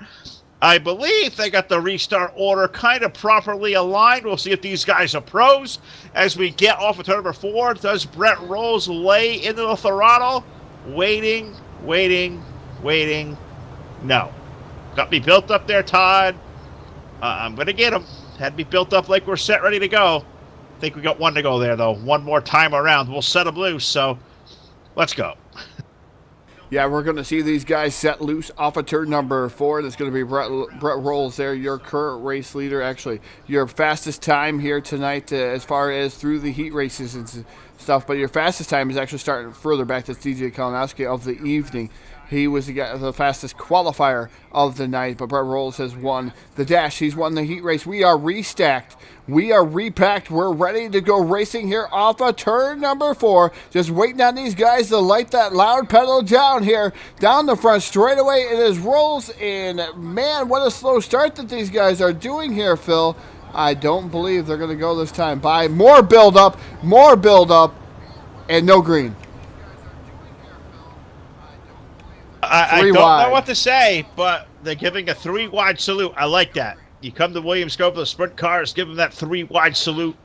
I believe they got the restart order kind of properly aligned. We'll see if these guys are pros. As we get off of turn number 4, does Brett Rolls lay into the throttle? Waiting. No. Got me built up there, Todd. I'm going to get him. Had me built up like we're set, ready to go. I think we got one to go there, though. One more time around. We'll set them loose, so let's go. Yeah, we're going to see these guys set loose off of turn number 4. That's going to be Brett Rolls there, your current race leader. Actually, your fastest time here tonight as far as through the heat races and stuff. But your fastest time is actually starting further back. That's DJ Kalinowski of the evening. He was the fastest qualifier of the night, but Brett Rolls has won the dash. He's won the heat race. We are restacked. We are repacked. We're ready to go racing here off of turn number 4. Just waiting on these guys to light that loud pedal down here, down the front straightaway. It is Rolls, and man, what a slow start that these guys are doing here, Phil. I don't believe they're going to go this time by. More build up, and no green. I don't know what to say, but they're giving a 3-wide salute. I like that. You come to Williams Grove with the sprint cars, give them that 3-wide salute.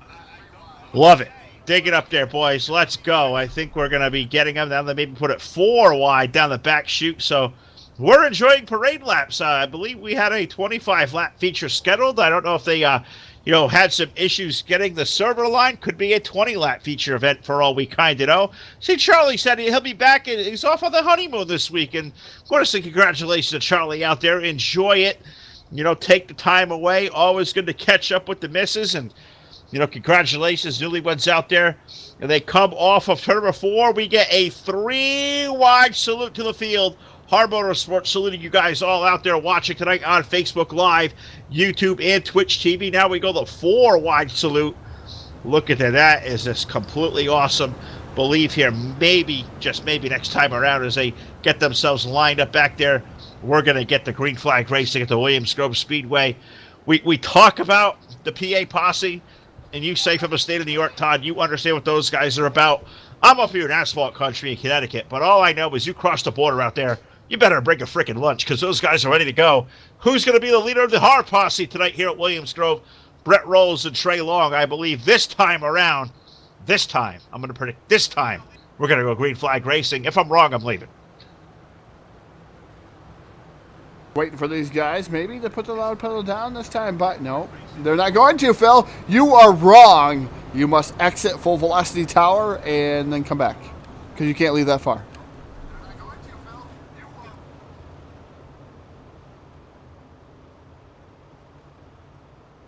Love it. Dig it up there, boys. Let's go. I think we're going to be getting them. Now they maybe put it 4 wide down the back chute. So we're enjoying parade laps. I believe we had a 25-lap feature scheduled. I don't know if they, had some issues getting the server line. Could be a 20-lap feature event for all we kind of know. See, Charlie said he'll be back. He's off on the honeymoon this week. And of course, congratulations to Charlie out there. Enjoy it. Take the time away. Always good to catch up with the missus. And congratulations, newlyweds out there. And they come off of turn number 4. We get a 3-wide salute to the field. HAR Motorsports saluting you guys all out there watching tonight on Facebook Live, YouTube, and Twitch TV. Now we go the 4-wide salute. Look at that. That is just completely awesome. Believe here, maybe, just maybe next time around as they get themselves lined up back there, we're going to get the green flag racing at the Williams Grove Speedway. We talk about the PA posse. And you say from the state of New York, Todd, you understand what those guys are about. I'm up here in asphalt country in Connecticut, but all I know is you cross the border out there, you better bring a freaking lunch because those guys are ready to go. Who's going to be the leader of the HAR posse tonight here at Williams Grove? Brett Rolls and Trey Long, I believe this time around, I'm going to predict this time, we're going to go green flag racing. If I'm wrong, I'm leaving. Waiting for these guys maybe to put the loud pedal down this time, but no, they're not going to, Phil. You are wrong. You must exit full velocity tower and then come back because you can't leave that far.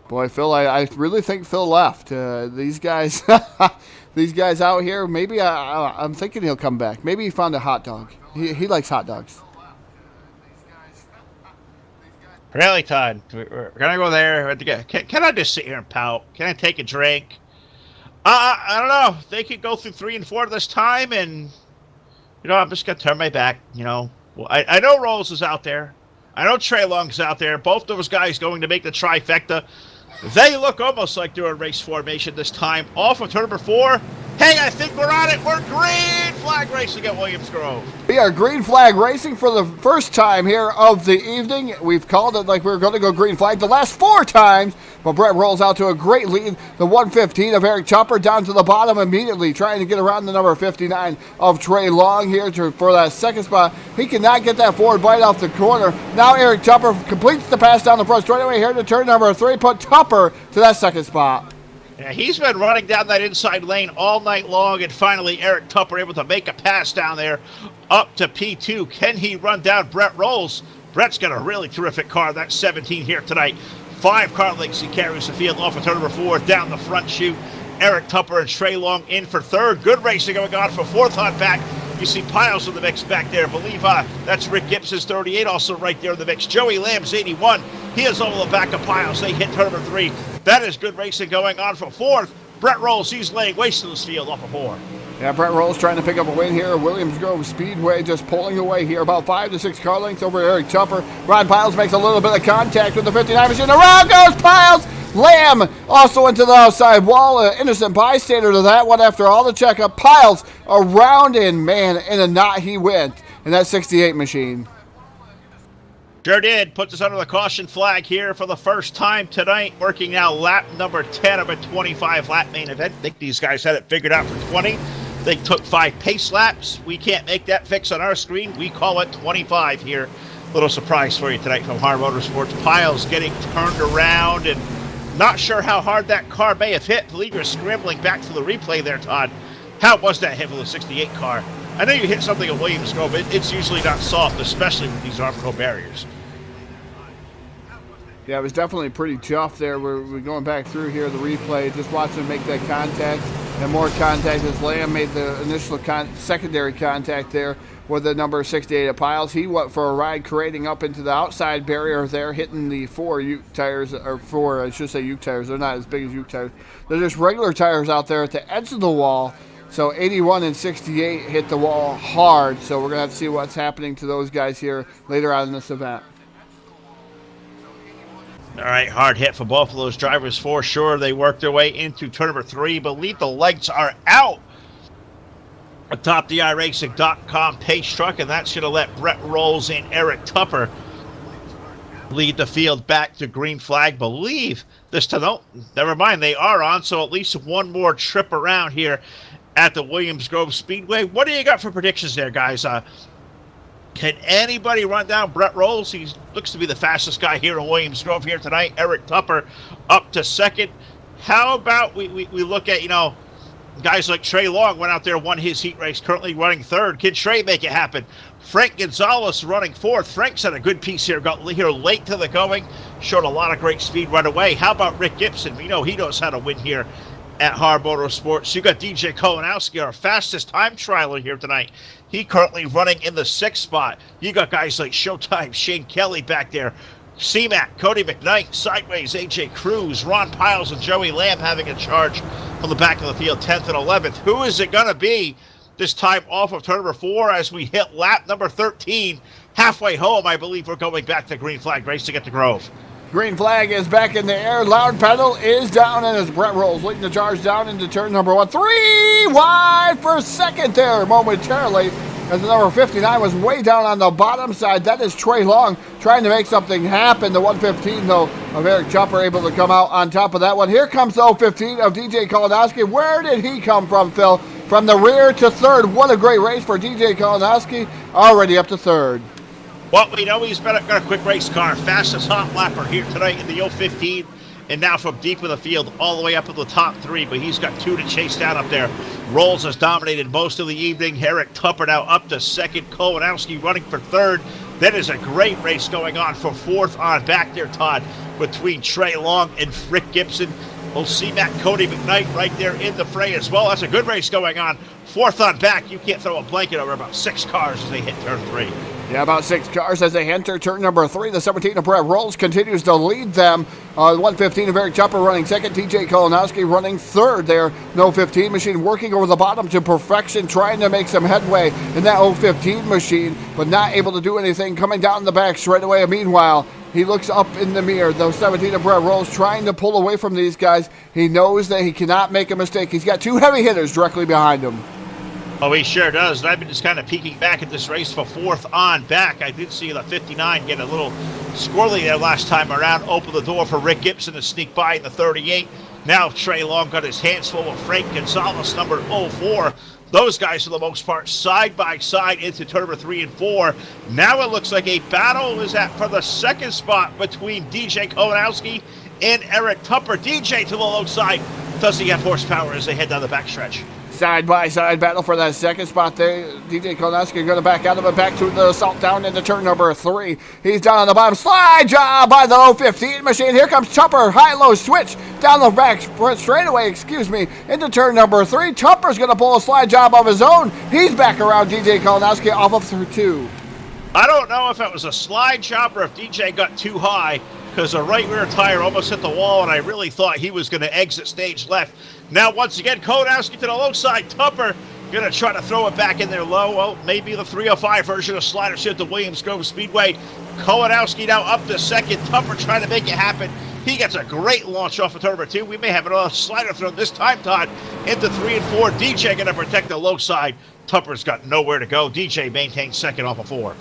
Boy, Phil, I really think Phil left. These guys, these guys out here, maybe I'm thinking he'll come back. Maybe he found a hot dog. He likes hot dogs. Really, Todd? We're going to go there. Can I just sit here and pout? Can I take a drink? I don't know. They could go through 3 and 4 this time, and, I'm just going to turn my back. Well, I know Rolls is out there. I know Trey Long's out there. Both those guys going to make the trifecta. They look almost like they're in race formation this time. Off of turn number 4. Hey, I think we're on it. We're green flag racing at Williams Grove. We are green flag racing for the first time here of the evening. We've called it like we were going to go green flag the last 4 times, but Brett rolls out to a great lead. The 115 of Eric Chopper down to the bottom immediately, trying to get around the number 59 of Trey Long here for that second spot. He cannot get that forward bite off the corner. Now Eric Chopper completes the pass down the front straightaway here to turn number 3, put Tupper to that second spot. Yeah, he's been running down that inside lane all night long, and finally Eric Tupper able to make a pass down there up to P2. Can he run down Brett Rolls? Brett's got a really terrific car. That's 17 here tonight. 5 car lengths he carries the field off of turn number 4 down the front chute. Eric Tupper and Trey Long in for 3rd. Good racing going on for 4th on back. You see Piles in the mix back there. Believe that's Rick Gibson's 38 also right there in the mix. Joey Lamb's 81. He is over the back of Piles. They hit turn number 3. That is good racing going on for 4th. Brett Rolls, he's laying waste to this field off of 4. Yeah, Brett Rolls trying to pick up a win here. Williams Grove Speedway just pulling away here. About 5 to 6 car lengths over Eric Tupper. Ron Piles makes a little bit of contact with the 59 machine. Around goes Piles! Lamb also into the outside wall. Innocent bystander to that one after all the checkup. Piles around and man, in a knot he went in that 68 machine. Sure did. Puts us under the caution flag here for the first time tonight. Working now lap number 10 of a 25-lap main event. I think these guys had it figured out for 20. They took 5 pace laps. We can't make that fix on our screen. We call it 25 here. Little surprise for you tonight from HAR Motorsports. Piles getting turned around and not sure how hard that car may have hit. I believe you're scrambling back to the replay there, Todd. How was that hit with a 68 car? I know you hit something at Williams Grove, but it's usually not soft, especially with these Armco barriers. Yeah, it was definitely pretty tough there. We're going back through here, the replay, just watching him make that contact and more contact as Lamb made the initial secondary contact there with the number 68 of Piles. He went for a ride, creating up into the outside barrier there, hitting the 4 Uke tires, or 4, I should say Uke tires. They're not as big as Uke tires. They're just regular tires out there at the edge of the wall. So 81 and 68 hit the wall hard. So we're going to have to see what's happening to those guys here later on in this event. All right, hard hit for both of those drivers for sure. They work their way into turn number 3. Believe the lights are out atop the iRacing.com pace truck, and that's going to let Brett Rolls and Eric Tupper lead the field back to green flag. Believe this time, no, never mind, they are on, so at least one more trip around here at the Williams Grove Speedway. What do you got for predictions there, guys? Can anybody run down Brett Rolls? He looks to be the fastest guy here in Williams Grove here tonight. Eric Tupper up to second. How about we look at, guys like Trey Long went out there, won his heat race, currently running third. Can Trey make it happen? Frank Gonzalez running fourth. Frank's had a good piece here, got here late to the going, showed a lot of great speed right away. How about Rick Gibson? We know he knows how to win here at HAR Motorsports. You got DJ Kolanowski, our fastest time trialer here tonight. He currently running in the 6th spot. You got guys like Showtime, Shane Kelly back there, C-Mac, Cody McKnight, Sideways, AJ Cruz, Ron Piles, and Joey Lamb having a charge from the back of the field, 10th and 11th. Who is it going to be this time off of turn number 4 as we hit lap number 13? Halfway home, I believe we're going back to green flag race to get to Grove. Green flag is back in the air. Loud pedal is down, and as Brett Rolls leading the charge down into turn number 1. 3 wide for second there momentarily, as the number 59 was way down on the bottom side. That is Trey Long trying to make something happen. The 115, though, of Eric Chopper able to come out on top of that one. Here comes the 015 of DJ Kolanowski. Where did he come from, Phil? From the rear to third. What a great race for DJ Kolanowski. Already up to third. Well, we know he's got a quick race car. Fastest hot lapper here tonight in the 015. And now from deep in the field all the way up to the top 3. But he's got 2 to chase down up there. Rolls has dominated most of the evening. Eric Tupper now up to second. Kolanowski running for third. That is a great race going on for fourth on back there, Todd, between Trey Long and Rick Gibson. We'll see Matt Cody McKnight right there in the fray as well. That's a good race going on. Fourth on back. You can't throw a blanket over about 6 cars as they hit turn 3. Yeah, about 6 cars as they enter turn number 3. The 17 of Brett Rolls continues to lead them. 115 of Eric Chopper running second. TJ Kolanowski running third there. No 15 machine working over the bottom to perfection, trying to make some headway in that 015 machine, but not able to do anything. Coming down the back straight away. Meanwhile, he looks up in the mirror. The 17 of Brett Rolls trying to pull away from these guys. He knows that he cannot make a mistake. He's got 2 heavy hitters directly behind him. Oh, he sure does. And I've been just kind of peeking back at this race for fourth on back. I did see the 59 get a little squirrely there last time around. Open the door for Rick Gibson to sneak by in the 38. Now Trey Long got his hands full with Frank Gonzalez, number 04. Those guys, for the most part, side by side into turn number 3 and 4. Now it looks like a battle is for the second spot between DJ Kolanowski and Eric Tupper. DJ to the low side. Does he have horsepower as they head down the backstretch? Side-by-side battle for that second spot there. DJ Kolanowski going to back out of it, back to the assault down into turn number 3. He's down on the bottom. Slide job by the 015 machine. Here comes Tupper. High-low switch down the back straightaway, into turn number 3. Tupper's going to pull a slide job of his own. He's back around DJ Kolanowski off of through 2. I don't know if it was a slide job or if DJ got too high, because the right rear tire almost hit the wall, and I really thought he was going to exit stage left. Now, once again, Kolanowski to the low side. Tupper going to try to throw it back in there low. Well, maybe the 305 version of slider shit at the Williams Grove Speedway. Kolanowski now up to second. Tupper trying to make it happen. He gets a great launch off of turn number 2. We may have another slider throw this time, Todd, into 3 and 4. DJ going to protect the low side. Tupper's got nowhere to go. DJ maintains second off of 4.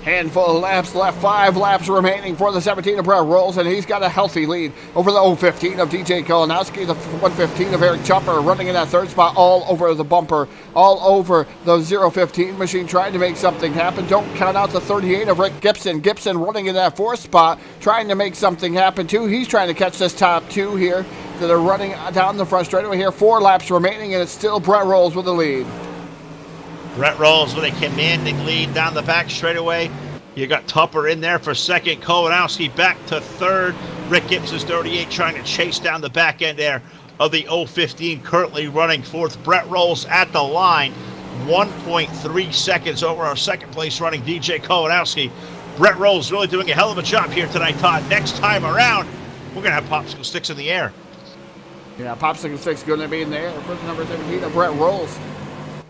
Handful of laps left, 5 laps remaining for the 17 of Brett Rolls, and he's got a healthy lead over the 015 of DJ Kolanowski. The 115 of Eric Chopper running in that third spot all over the bumper, all over the 015 machine, trying to make something happen. Don't count out the 38 of Rick Gibson. Gibson running in that 4th spot, trying to make something happen too. He's trying to catch this top 2 here that are running down the front straightaway here. 4 laps remaining, and it's still Brett Rolls with the lead. Brett Rolls with a commanding lead down the back straightaway. You got Tupper in there for second. Kolanowski back to third. Rick Gibson's 38 trying to chase down the back end there of the 015, currently running fourth. Brett Rolls at the line, 1.3 seconds over our second place running DJ Kolanowski. Brett Rolls really doing a hell of a job here tonight, Todd. Next time around, we're going to have popsicle sticks in the air. Yeah, popsicle sticks going to be in the air for number 17 of Brett Rolls.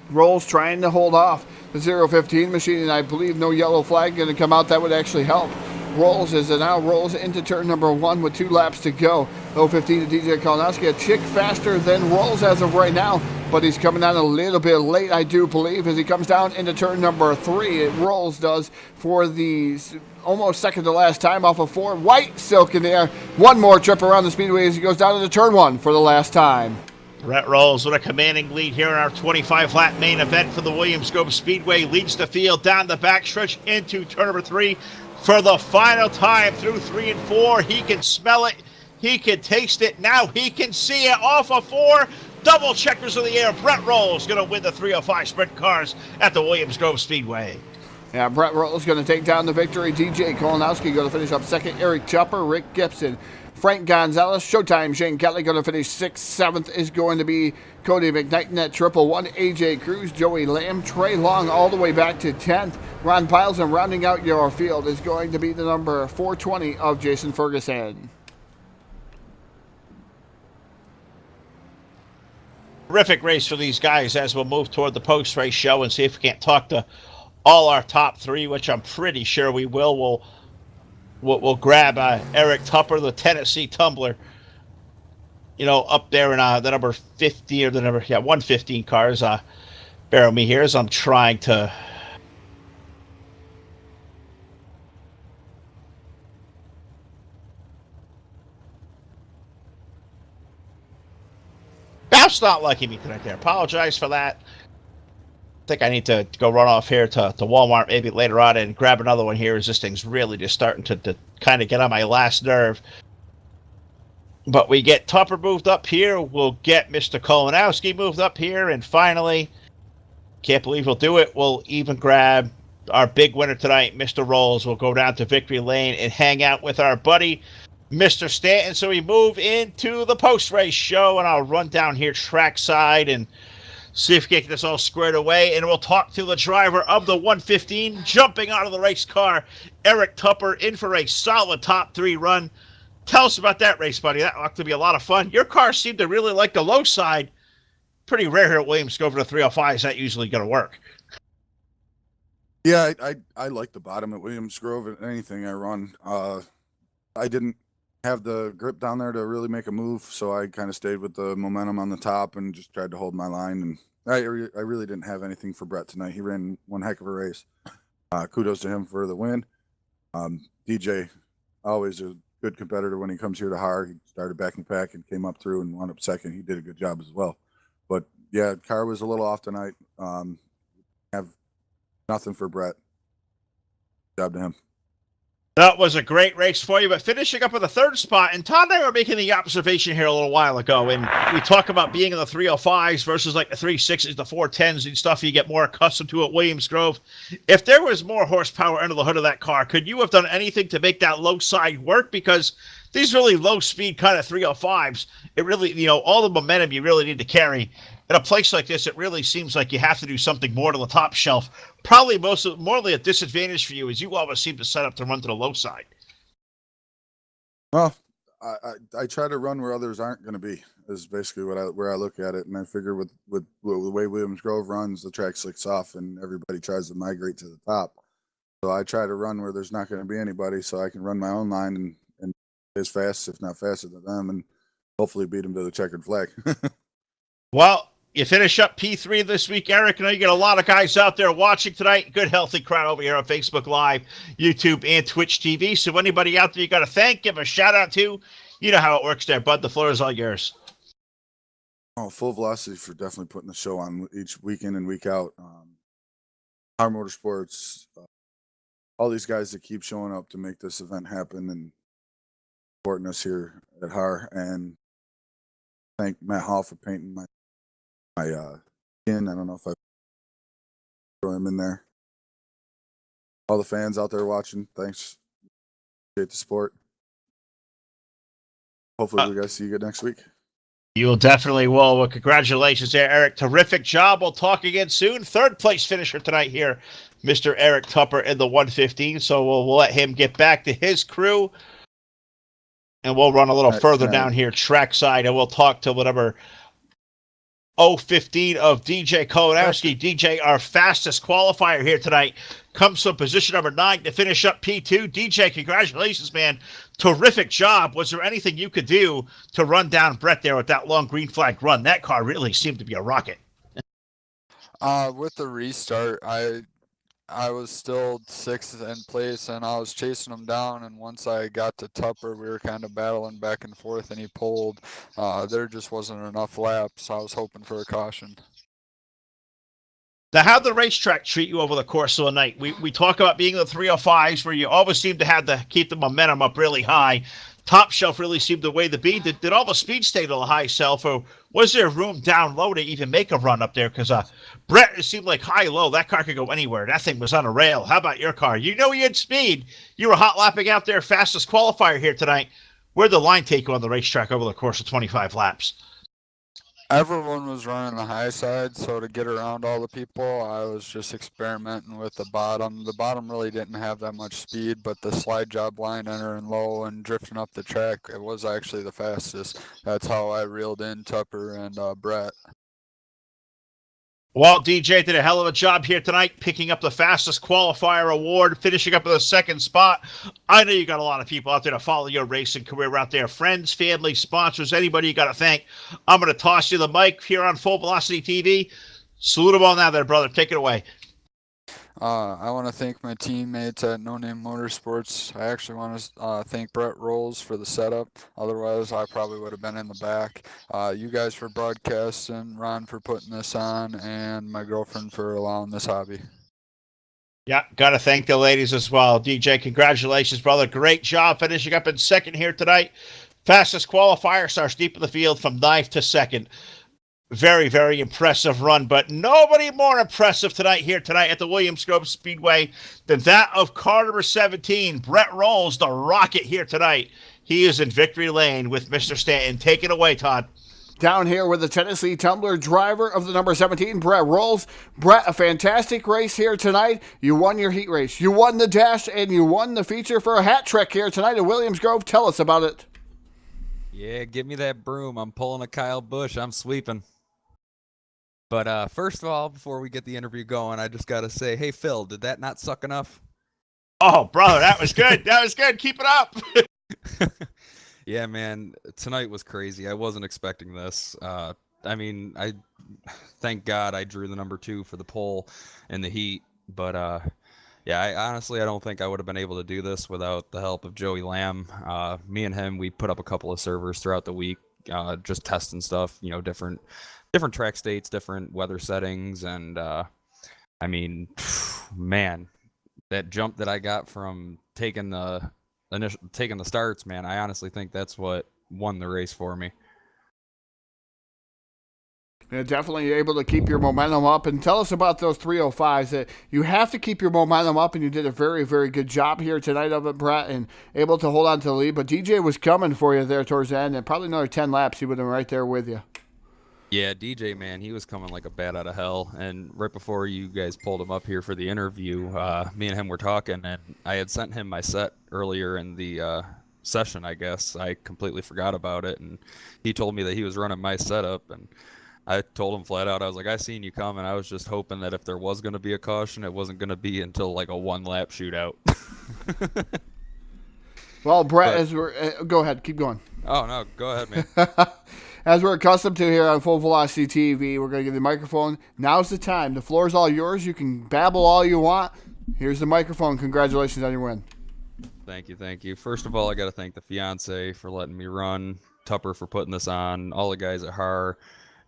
Rolls trying to hold off the 015 machine, and I believe no yellow flag going to come out. That would actually help. Rolls as it now rolls into turn number 1 with 2 laps to go. 015 to DJ Kolanowski, a tick faster than Rolls as of right now, but he's coming down a little bit late, I do believe, as he comes down into turn number 3. Rolls does for the almost second to last time off of 4. White Silk in the air. One more trip around the speedway as he goes down into turn 1 for the last time. Brett Rolls with a commanding lead here in our 25-lap main event for the Williams Grove Speedway. Leads the field down the backstretch into turn number 3 for the final time through 3 and 4. He can smell it. He can taste it. Now he can see it off of 4. Double checkers in the air. Brett Rolls going to win the 305 Sprint Cars at the Williams Grove Speedway. Yeah, Brett Rolls going to take down the victory. DJ Kolonowski going to finish up second. Eric Tupper, Rick Gibson, Frank Gonzalez, Showtime, Shane Kelly going to finish 6th. 7th is going to be Cody McKnight in that 111. AJ Cruz, Joey Lamb, Trey Long all the way back to 10th. Ron Piles, and rounding out your field is going to be the number 420 of Jason Ferguson. Terrific race for these guys as we'll move toward the post-race show and see if we can't talk to all our top 3, which I'm pretty sure we will. We'll grab Eric Tupper, the Tennessee Tumbler, up there in the number 50 or the number 115 cars. Bear with me here as I'm trying to. Mouse not liking me tonight there. Apologize for that. I think I need to go run off here to Walmart maybe later on and grab another one here as this thing's really just starting to kind of get on my last nerve. But we get Tupper moved up here. We'll get Mr. Kolonowski moved up here. And finally, can't believe we'll do it, we'll even grab our big winner tonight, Mr. Rolls. We'll go down to Victory Lane and hang out with our buddy, Mr. Stanton. So we move into the post-race show, and I'll run down here trackside and see if we can get this all squared away. And we'll talk to the driver of the 115, jumping out of the race car, Eric Tupper, in for a solid top 3 run. Tell us about that race, buddy. That ought to be a lot of fun. Your car seemed to really like the low side. Pretty rare here at Williams to go over the 305. Is that usually going to work? Yeah, I like the bottom at Williams Grove at anything I run. I didn't have the grip down there to really make a move, so I kind of stayed with the momentum on the top and just tried to hold my line. And I really didn't have anything for Brett tonight. He ran one heck of a race. Kudos to him for the win. DJ, always a good competitor when he comes here to HAR. He started back in the pack and came up through and wound up second. He did a good job as well. But yeah, car was a little off tonight. Have nothing for Brett. Good job to him. That was a great race for you, but finishing up with the 3rd spot, and Todd and I were making the observation here a little while ago, and we talk about being in the 305s versus like the 360s, the 410s and stuff you get more accustomed to at Williams Grove. If there was more horsepower under the hood of that car, could you have done anything to make that low side work? Because these really low speed kind of 305s, it really, all the momentum you really need to carry. In a place like this, it really seems like you have to do something more to the top shelf. Probably morally a disadvantage for you, as you always seem to set up to run to the low side. Well, I try to run where others aren't going to be. Is basically where I look at it, and I figure with the way Williams Grove runs, the track slicks off, and everybody tries to migrate to the top. So I try to run where there's not going to be anybody, so I can run my own line and as fast, if not faster than them, and hopefully beat them to the checkered flag. Well, you finish up P3 this week, Eric. I know you get a lot of guys out there watching tonight. Good, healthy crowd over here on Facebook Live, YouTube, and Twitch TV. So anybody out there you got to thank, give a shout-out to. You know how it works there, bud. The floor is all yours. Oh, Full Velocity for definitely putting the show on each week in and week out. HAR Motorsports, all these guys that keep showing up to make this event happen and supporting us here at HAR. And thank Matt Hall for painting my skin. I don't know if I throw him in there. All the fans out there watching, thanks. Appreciate the support. Hopefully we guys see you again next week. You definitely will. Well, congratulations there, Eric. Terrific job. We'll talk again soon. 3rd place finisher tonight here, Mr. Eric Tupper in the 115. So we'll let him get back to his crew. And we'll run a little further down here trackside, and we'll talk to whatever 015 of DJ Kolonowski. DJ, our fastest qualifier here tonight, comes from position number 9 to finish up P2. DJ, congratulations, man. Terrific job. Was there anything you could do to run down Brett there with that long green flag run? That car really seemed to be a rocket. With the restart, I I was still 6th in place, and I was chasing him down. And once I got to Tupper, we were kind of battling back and forth, and he pulled. There just wasn't enough laps. I was hoping for a caution. Now, how'd the racetrack treat you over the course of the night? We talk about being the 305s, where you always seem to have to keep the momentum up really high. Top Shelf really seemed the way to be. Did all the speed stay to the high shelf, or was there room down low to even make a run up there? Because Brett, it seemed like high-low. That car could go anywhere. That thing was on a rail. How about your car? You know you had speed. You were hot lapping out there, fastest qualifier here tonight. Where'd the line take you on the racetrack over the course of 25 laps? Everyone was running the high side, so to get around all the people, I was just experimenting with the bottom. The bottom really didn't have that much speed, but the slide job line entering low and drifting up the track, it was actually the fastest. That's how I reeled in Tupper and Brett. Well, DJ did a hell of a job here tonight, picking up the fastest qualifier award, finishing up in the second spot. I know you got a lot of people out there to follow your racing career out there. Friends, family, sponsors, anybody you got to thank. I'm going to toss you the mic here on Full Velocity TV. Salute them all now there, brother. Take it away. I want to thank my teammates at No Name Motorsports. I actually want to thank Brett Rolls for the setup. Otherwise, I probably would have been in the back. You guys for broadcasting, Ron for putting this on, and my girlfriend for allowing this hobby. Yeah, got to thank the ladies as well. DJ, congratulations, brother. Great job finishing up in second here tonight. Fastest qualifier starts deep in the field from ninth to second. Very, very impressive run, but nobody more impressive tonight at the Williams Grove Speedway than that of car number 17, Brett Rolls, the Rocket here tonight. He is in victory lane with Mr. Stanton. Take it away, Todd. Down here with the Tennessee Tumbler driver of the number 17, Brett Rolls. Brett, a fantastic race here tonight. You won your heat race. You won the dash, and you won the feature for a hat trick here tonight at Williams Grove. Tell us about it. Yeah, give me that broom. I'm pulling a Kyle Busch. I'm sweeping. But first of all, before we get the interview going, I just got to say, hey, Phil, did that not suck enough? Oh, brother, that was good. That was good. Keep it up. Yeah, man, tonight was crazy. I wasn't expecting this. I thank God I drew the number 2 for the pole in the heat. But, yeah, I don't think I would have been able to do this without the help of Joey Lamb. Me and him, we put up a couple of servers throughout the week, just testing stuff, different track states, different weather settings, and man, that jump that I got from taking the starts, man, I honestly think that's what won the race for me. Yeah, definitely able to keep your momentum up. And tell us about those 305s. You have to keep your momentum up, and you did a very, very good job here tonight of it, Brett, and able to hold on to the lead. But DJ was coming for you there towards the end, and probably another 10 laps, he would have been right there with you. Yeah, DJ, man, he was coming like a bat out of hell. And right before you guys pulled him up here for the interview, me and him were talking, and I had sent him my set earlier in the session, I guess. I completely forgot about it, and he told me that he was running my setup, and I told him flat out, I was like, I seen you coming. I was just hoping that if there was going to be a caution, it wasn't going to be until like a one-lap shootout. Well, Brett, go ahead. Keep going. Oh, no, go ahead, man. As we're accustomed to here on Full Velocity TV, we're going to give you the microphone. Now's the time. The floor is all yours. You can babble all you want. Here's the microphone. Congratulations on your win. Thank you. First of all, I got to thank the fiance for letting me run, Tupper for putting this on, all the guys at HAR,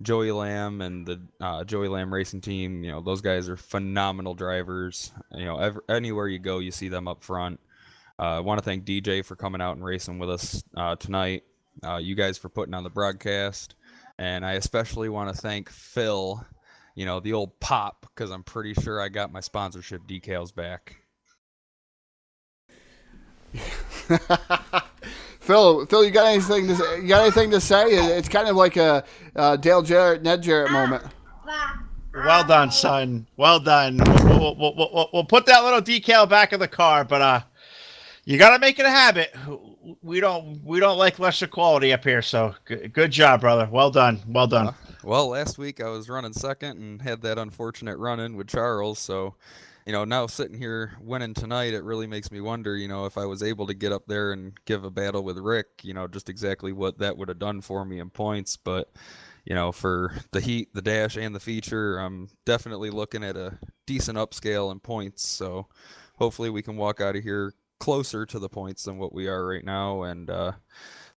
Joey Lamb and the Joey Lamb Racing Team. Those guys are phenomenal drivers. Anywhere you go, you see them up front. I want to thank DJ for coming out and racing with us tonight. You guys for putting on the broadcast, and I especially want to thank Phil, the old Pop, because I'm pretty sure I got my sponsorship decals back. Phil, you got anything to say? It's kind of like a Dale Jarrett, Ned Jarrett moment. Well done, son. Well done. We'll put that little decal back in the car, but you got to make it a habit. We don't like lesser quality up here, so good job, brother. Well done. Well, last week I was running second and had that unfortunate run-in with Charles, so now sitting here winning tonight, it really makes me wonder, if I was able to get up there and give a battle with Rick, just exactly what that would have done for me in points. But for the heat, the dash, and the feature, I'm definitely looking at a decent upscale in points. So hopefully we can walk out of here closer to the points than what we are right now. And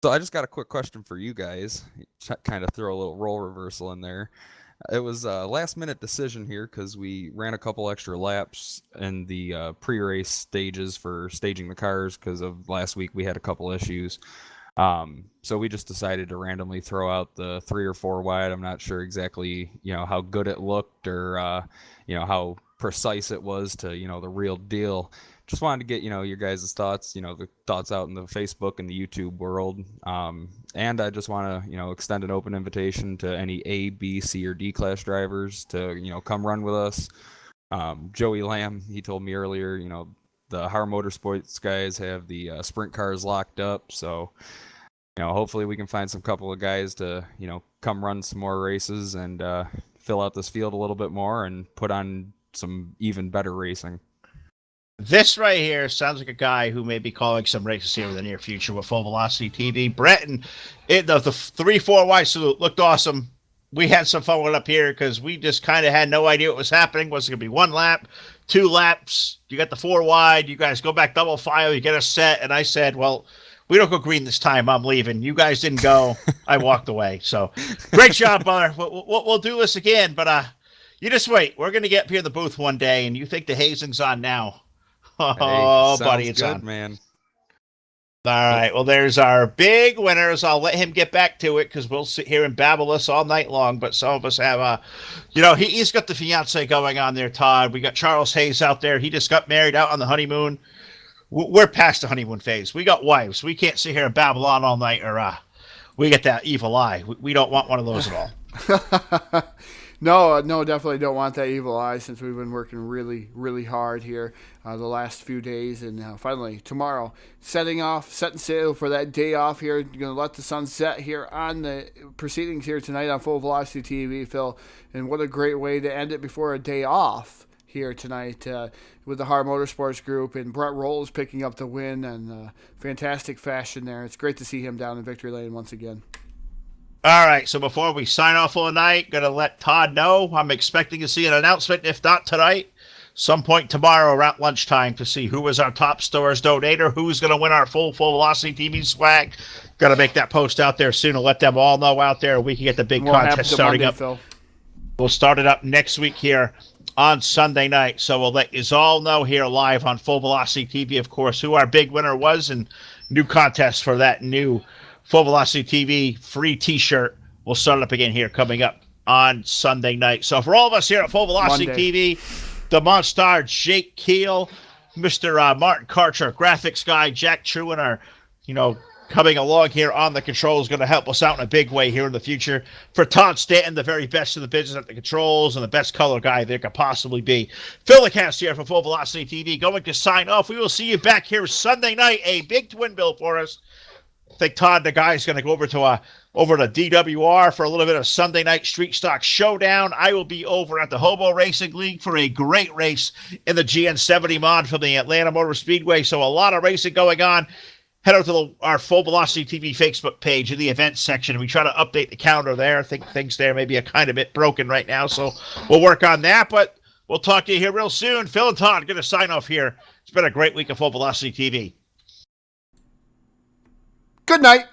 so I just got a quick question for you guys. Kind of throw a little role reversal in there. It was a last minute decision here because we ran a couple extra laps in the pre-race stages for staging the cars because of last week we had a couple issues. So we just decided to randomly throw out the 3 or 4 wide. I'm not sure exactly, how good it looked or, how precise it was to, the real deal. Just wanted to get, your guys' thoughts, the thoughts out in the Facebook and the YouTube world. And I just want to, extend an open invitation to any A, B, C, or D class drivers to, come run with us. Joey Lamb, he told me earlier, the HAR Motorsports guys have the sprint cars locked up. So, hopefully we can find some couple of guys to, come run some more races and fill out this field a little bit more and put on some even better racing. This right here sounds like a guy who may be calling some races here in the near future with Full Velocity TV. Breton, the 3-4 wide salute looked awesome. We had some fun with it up here because we just kind of had no idea what was happening. Was it going to be 1 lap, 2 laps? You got the 4 wide. You guys go back double file. You get a set. And I said, well, we don't go green this time. I'm leaving. You guys didn't go. I walked away. So great job, brother. We'll do this again. But you just wait. We're going to get up here in the booth one day, and you think the hazing's on now. Oh, hey, buddy, it's good, on. Man. All right, well, there's our big winners. I'll let him get back to it because we'll sit here and babble this all night long. But some of us have, he's got the fiance going on there, Todd. We got Charles Hayes out there. He just got married out on the honeymoon. We're past the honeymoon phase. We got wives. We can't sit here and babble on all night or we get that evil eye. We don't want one of those at all. No, definitely don't want that evil eye since we've been working really, really hard here the last few days. And finally, tomorrow, setting sail for that day off here. You're going to let the sun set here on the proceedings here tonight on Full Velocity TV, Phil. And what a great way to end it before a day off here tonight with the HAR Motorsports group. And Brett Rolls picking up the win in fantastic fashion there. It's great to see him down in victory lane once again. All right, so before we sign off for the night, going to let Todd know I'm expecting to see an announcement, if not tonight, some point tomorrow around lunchtime to see who is our top stores donator, who's going to win our full Velocity TV swag. Got to make that post out there soon to let them all know out there. We can get the big contest starting up. Phil. We'll start it up next week here on Sunday night. So we'll let you all know here live on Full Velocity TV, of course, who our big winner was and new contest for that new Full Velocity TV free T-shirt. We'll start it up again here coming up on Sunday night. So for all of us here at Full Velocity TV, the Monstar, Jake Keel, Mr. Martin Karcher, graphics guy, Jack Truin are, coming along here on the controls, going to help us out in a big way here in the future. For Todd Stanton, the very best in the business at the controls and the best color guy there could possibly be. Phil Lecast here for Full Velocity TV going to sign off. We will see you back here Sunday night. A big twin bill for us. I think Todd, the guy, is going to go over to DWR for a little bit of Sunday night street stock showdown. I will be over at the Hobo Racing League for a great race in the GN70 mod from the Atlanta Motor Speedway. So a lot of racing going on. Head over to our Full Velocity TV Facebook page in the events section. We try to update the calendar there. I think things there may be a kind of bit broken right now, so we'll work on that. But we'll talk to you here real soon. Phil and Todd going to sign off here. It's been a great week of Full Velocity TV. Good night.